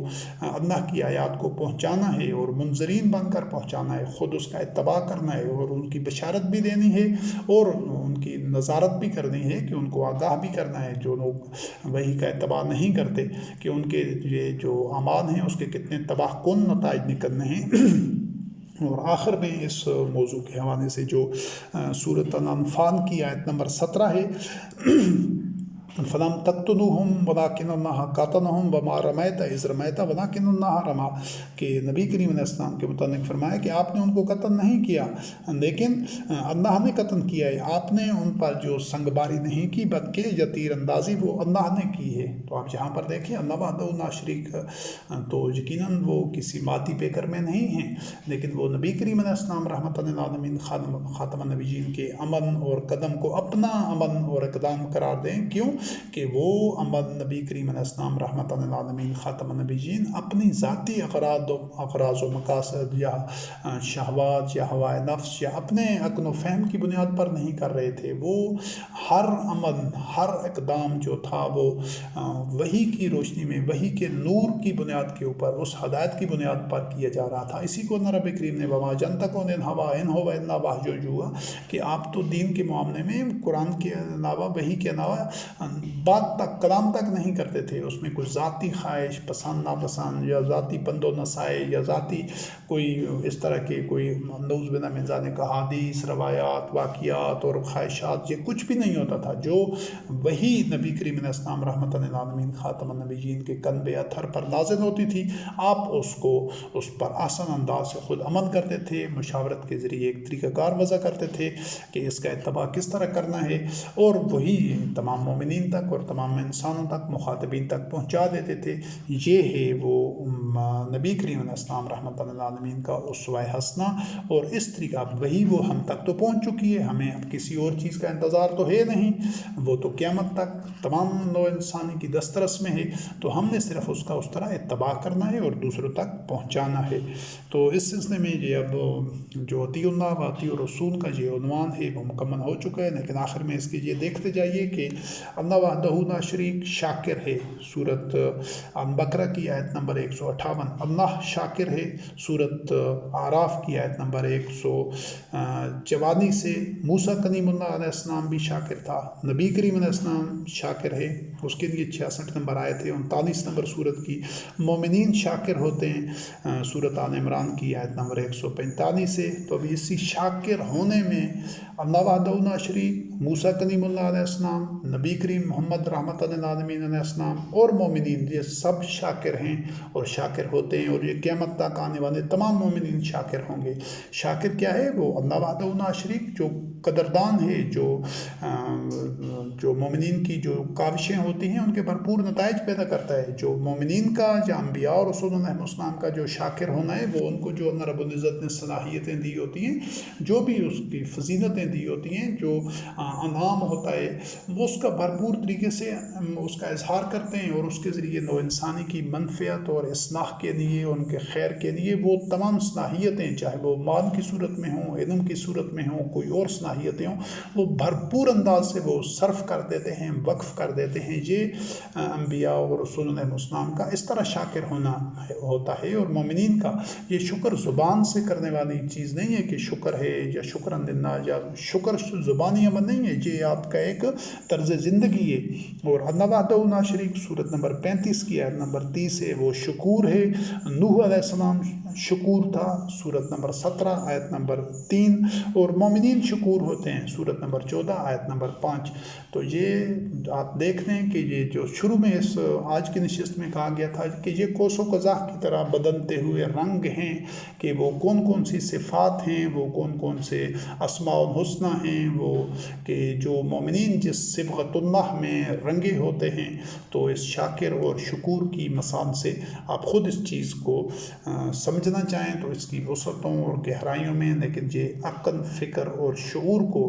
اللہ کی آیات کو پہنچانا ہے اور منذرین بن کر پہنچانا ہے، خود اس کا اتباع کرنا ہے، اور ان کی بشارت بھی دینی ہے، اور ان کی نظارت بھی کرنی ہے، کہ ان کو آگاہ بھی کرنا ہے جو لوگ وحی کا اتباع نہیں کرتے، کہ ان کے یہ جو اعمال ہیں اس کے کتنے تباہ کن نتائج نکلنے ہیں۔ اور آخر میں اس موضوع کے حوالے سے جو سورۃ الانفال کی آیت نمبر 17 ہے، فَلَمْ تَقْتُلُوهُمْ وَلَٰكِنَّ اللَّهَ قَتَلَهُمْ وَمَا رَمَيْتَ إِذْ رَمَيْتَ وَلَٰكِنَّ اللَّهَ رَمَىٰ، کہ نبی کریم علیہ السلام کے متعلق فرمایا کہ آپ نے ان کو قتل نہیں کیا، لیکن اللہ نے قتل کیا ہے، آپ نے ان پر جو سنگباری نہیں کی بلکہ یہ تیر اندازی وہ اللہ نے کی ہے۔ تو آپ یہاں پر دیکھیں اللہ وحدہ لا شریک، تو یقیناً وہ کسی مادی پیکر میں نہیں ہیں، لیکن وہ نبی کریم علیہ السلام رحمۃ للعالمین خاتم النبیین کے عمل اور قدم کو اپنا عمل اور اقدام قرار دیں۔ کیوں؟ کہ وہ عمل نبی کریم علیہ السلام رحمۃ للعالمین خاتم النبیین اپنی ذاتی اغراض و مقاصد یا شہوات یا ہوائے نفس یا اپنے عقل و فہم کی بنیاد پر نہیں کر رہے تھے۔ وہ ہر عمل، ہر اقدام جو تھا وہ وحی کی روشنی میں، وحی کے نور کی بنیاد کے اوپر، اس ہدایت کی بنیاد پر کیا جا رہا تھا۔ اسی کو اللہ رب کریم نے وما ينطق عن الهوى إن هو إلا وحی یوحى، کہ آپ تو دین کے معاملے میں قرآن کے علاوہ، وحی کے علاوہ بات تک، کلام تک نہیں کرتے تھے۔ اس میں کوئی ذاتی خواہش، پسند ناپسند، یا ذاتی پند و نسائے، یا ذاتی کوئی اس طرح کے کوئی نعوذ باللہ من ذالک احادیث، روایات، واقعات اور خواہشات، یہ کچھ بھی نہیں ہوتا تھا۔ جو وہی نبی کریم علیہ السلام رحمۃ للعالمین خاتم النبیین کے قلب اطہر پر نازل ہوتی تھی، آپ اس پر آسان انداز سے خود عمل کرتے تھے، مشاورت کے ذریعے ایک طریقہ کار وضع کرتے تھے کہ اس کا اتباع کس طرح کرنا ہے، اور وہی تمام مومنین تک اور تمام انسانوں تک، مخاطبین تک پہنچا دیتے تھے۔ یہ ہے وہ نبی کریم علیہ السلام رحمۃ للعالمین کا اسوہ حسنہ، اور اس طریقہ وہی وہ ہم تک تو پہنچ چکی ہے، ہمیں اب کسی اور چیز کا انتظار تو ہے نہیں، وہ تو قیامت تک تمام نوع انسانی کی دسترس میں ہے، تو ہم نے صرف اس کا اس طرح اتباع کرنا ہے اور دوسروں تک پہنچانا ہے۔ تو اس سلسلے میں یہ اب جو اطیعوا اللہ واطیعوا الرسول کا یہ عنوان ہے وہ مکمل ہو چکا ہے، لیکن آخر میں اس کی یہ دیکھتے جائیے کہ اللہ اللہ وحدہ لا شریک شاکر ہے، صورت بقرہ کی آیت نمبر 158، اللہ شاکر ہے، صورت اعراف کی آیت نمبر 144 سے۔ موسیٰ کلیم اللہ علیہ السلام بھی شاکر تھا، نبی کریم علیہ السلام شاکر ہے، اس کے لیے 66 نمبر آیت ہے۔ 39 نمبر صورت کی مومنین شاکر ہوتے ہیں، صورت آل عمران کی آیت نمبر 145 سے۔ تو اب اسی شاکر ہونے میں اللہ وحدہ لا شریک، موسیٰ کلیم اللہ علیہ السلام، نبی کریم محمد رحمت للعالمین علیہ السلام اور مومنین، یہ سب شاکر ہیں اور شاکر ہوتے ہیں، اور یہ قیامت تک آنے والے تمام مومنین شاکر ہوں گے۔ شاکر کیا ہے؟ وہ اللہ وحدہ لا شریک جو قدردان ہے، جو مومنین کی جو کاوشیں ہوتی ہیں ان کے بھرپور نتائج پیدا کرتا ہے۔ جو مومنین کا، جو انبیاء اور رسول اللہ علیہ السلام کا جو شاکر ہونا ہے، وہ ان کو جو اللہ رب العزت نے صلاحیتیں دی ہوتی ہیں، جو بھی اس کی فضیلتیں دی ہوتی ہیں، جو انعام ہوتا ہے، وہ اس کا بھرپور طریقے سے اس کا اظہار کرتے ہیں، اور اس کے ذریعے نو انسانی کی منفعت اور اصلاح کے لیے، ان کے خیر کے لیے وہ تمام صلاحیتیں، چاہے وہ مال کی صورت میں ہوں، علم کی صورت میں ہوں، کوئی اور صلاحیتیں ہوں، وہ بھرپور انداز سے وہ صرف کر دیتے ہیں، وقف کر دیتے ہیں۔ یہ انبیاء اور رسول اللہ علیہ السلام کا اس طرح شاکر ہونا ہوتا ہے۔ اور مومنین کا یہ شکر زبان سے کرنے والی چیز نہیں ہے کہ شکر ہے یا شکرن للہ، یا شکر زبانی عمل نہیں ہے، یہ آپ کا ایک طرز زندگی ہے۔ اور اللہ وحدہ لا شریک، صورت نمبر 35 کی آیت نمبر 30 ہے، وہ شکور ہے۔ نوح علیہ السلام شکور تھا، صورت نمبر 17 آیت نمبر 3، اور مومنین شکور ہوتے ہیں، صورت نمبر 14 آیت نمبر 5۔ تو یہ آپ دیکھ لیں کہ یہ جو شروع میں اس آج کی نشست میں کہا گیا تھا کہ یہ کوس و قزح کی طرح بدلتے ہوئے رنگ ہیں، کہ وہ کون کون سی صفات ہیں، وہ کون کون سے اسماء الحسنہ ہیں، وہ کہ جو مومنین جس صبغۃ اللہ میں رنگے ہوتے ہیں۔ تو اس شاکر اور شکور کی مثال سے آپ خود اس چیز کو سمجھنا چاہیں تو اس کی وسعتوں اور گہرائیوں میں، لیکن یہ عقل، فکر اور شعور کو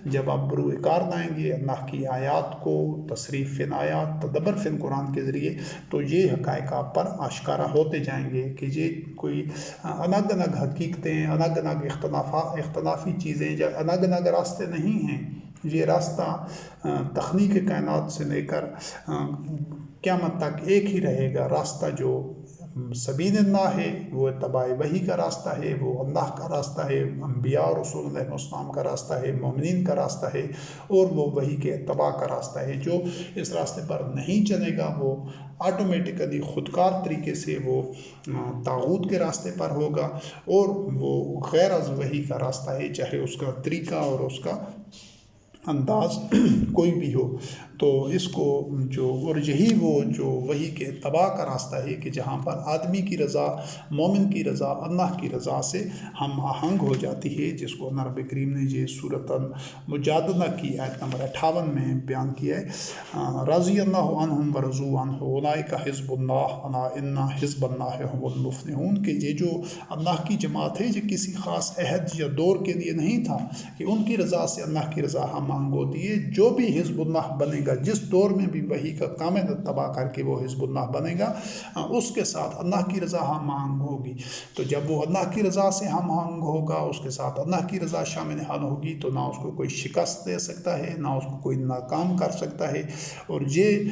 جب آپ بروئے کار لائیں گے اللہ کی آیات کو، تصریف فی آیات، تدبر فی قرآن کے ذریعے، تو یہ حقائق آپ پر آشکارا ہوتے جائیں گے کہ یہ کوئی الگ الگ حقیقتیں، الگ الگ اختلافی چیزیں یا الگ الگ راستے نہیں ہیں۔ یہ راستہ تخلیق کائنات سے لے کر قیامت تک ایک ہی رہے گا۔ راستہ جو سبیل اللہ ہے، وہ اتباع وحی کا راستہ ہے، وہ اللہ کا راستہ ہے، انبیاء اور رسول اللہ علیہ السلام کا راستہ ہے، مومنین کا راستہ ہے، اور وہ وحی کے اتباع کا راستہ ہے۔ جو اس راستے پر نہیں چلے گا وہ آٹومیٹکلی خودکار طریقے سے وہ طاغوت کے راستے پر ہوگا، اور وہ غیر از وحی کا راستہ ہے، چاہے اس کا طریقہ اور اس کا انداز کوئی بھی ہو۔ تو اس کو اور یہی وہ جو وحی کے اتباع کا راستہ ہے کہ جہاں پر آدمی کی رضا، مومن کی رضا اللہ کی رضا سے ہم آہنگ ہو جاتی ہے، جس کو اللہ رب کریم نے یہ صورت مجادلہ کی آیت نمبر 58 میں بیان کیا ہے۔ رضی اللہ عنہم ورضوا عنہ اولئک حزب اللہ الا ان حزب اللہ هم المفلحون، کہ یہ جو اللہ کی جماعت ہے یہ کسی خاص عہد یا دور کے لیے نہیں تھا کہ ان کی رضا سے اللہ کی رضا ہم آہنگ ہوتی ہے۔ جو بھی حزب اللہ بنے گا، جس دور میں بھی وحی کا کامل اتباع کر کے وہ حزب اللہ بنے گا، اس کے ساتھ اللہ کی رضا ہم آہنگ ہوگی۔ تو جب وہ اللہ کی رضا سے ہم آہنگ ہوگا، اس کے ساتھ اللہ کی رضا شامل حال ہوگی، تو نہ اس کو کوئی شکست دے سکتا ہے، نہ اس کو کوئی ناکام کر سکتا ہے۔ اور یہ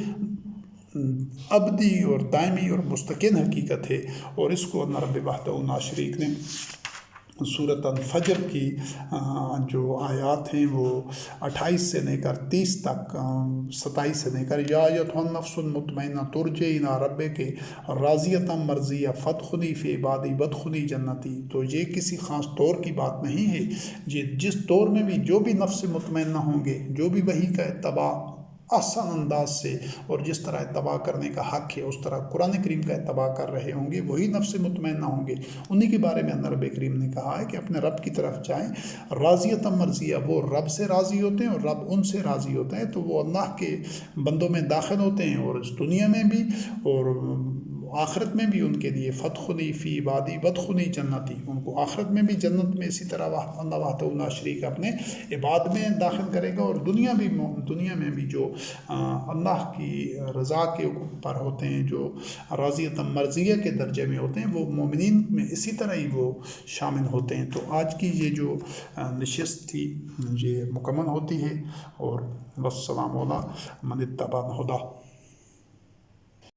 ابدی اور دائمی اور مستقل حقیقت ہے، اور اس کو اللہ رب وحدہ لا شریک نے سورۃ الفجر کی جو آیات ہیں وہ 28 سے لے کر 30 تک، 27 سے لے کر یا ایھا النفس المطمئنہ ترجعی الی ربک راضیۃ مرضیہ فادخلی فی عبادی وادخلی جنتی۔ تو یہ کسی خاص دور کی بات نہیں ہے، یہ جس دور میں بھی جو بھی نفس مطمئنہ ہوں گے، جو بھی وحی کا اتباع آسان انداز سے اور جس طرح اتباع کرنے کا حق ہے اس طرح قرآن کریم کا اتباع کر رہے ہوں گے، وہی نفس مطمئنہ ہوں گے۔ انہی کے بارے میں اللہ رب کریم نے کہا ہے کہ اپنے رب کی طرف جائیں، راضیۃ مرضیہ، وہ رب سے راضی ہوتے ہیں اور رب ان سے راضی ہوتے ہیں، تو وہ اللہ کے بندوں میں داخل ہوتے ہیں، اور اس دنیا میں بھی اور آخرت میں بھی ان کے لیے فدخلی فی عبادی وادخلی جنتی، ان کو آخرت میں بھی جنت میں اسی طرح اللہ وحدہ لا شریک اپنے عباد میں داخل کرے گا، اور دنیا میں بھی جو اللہ کی رضا کے اوپر ہوتے ہیں، جو راضیۃ مرضیہ کے درجے میں ہوتے ہیں، وہ مومنین میں اسی طرح ہی وہ شامل ہوتے ہیں۔ تو آج کی یہ جو نشست تھی یہ مکمل ہوتی ہے، اور والسلام علی من اتبع الہدی۔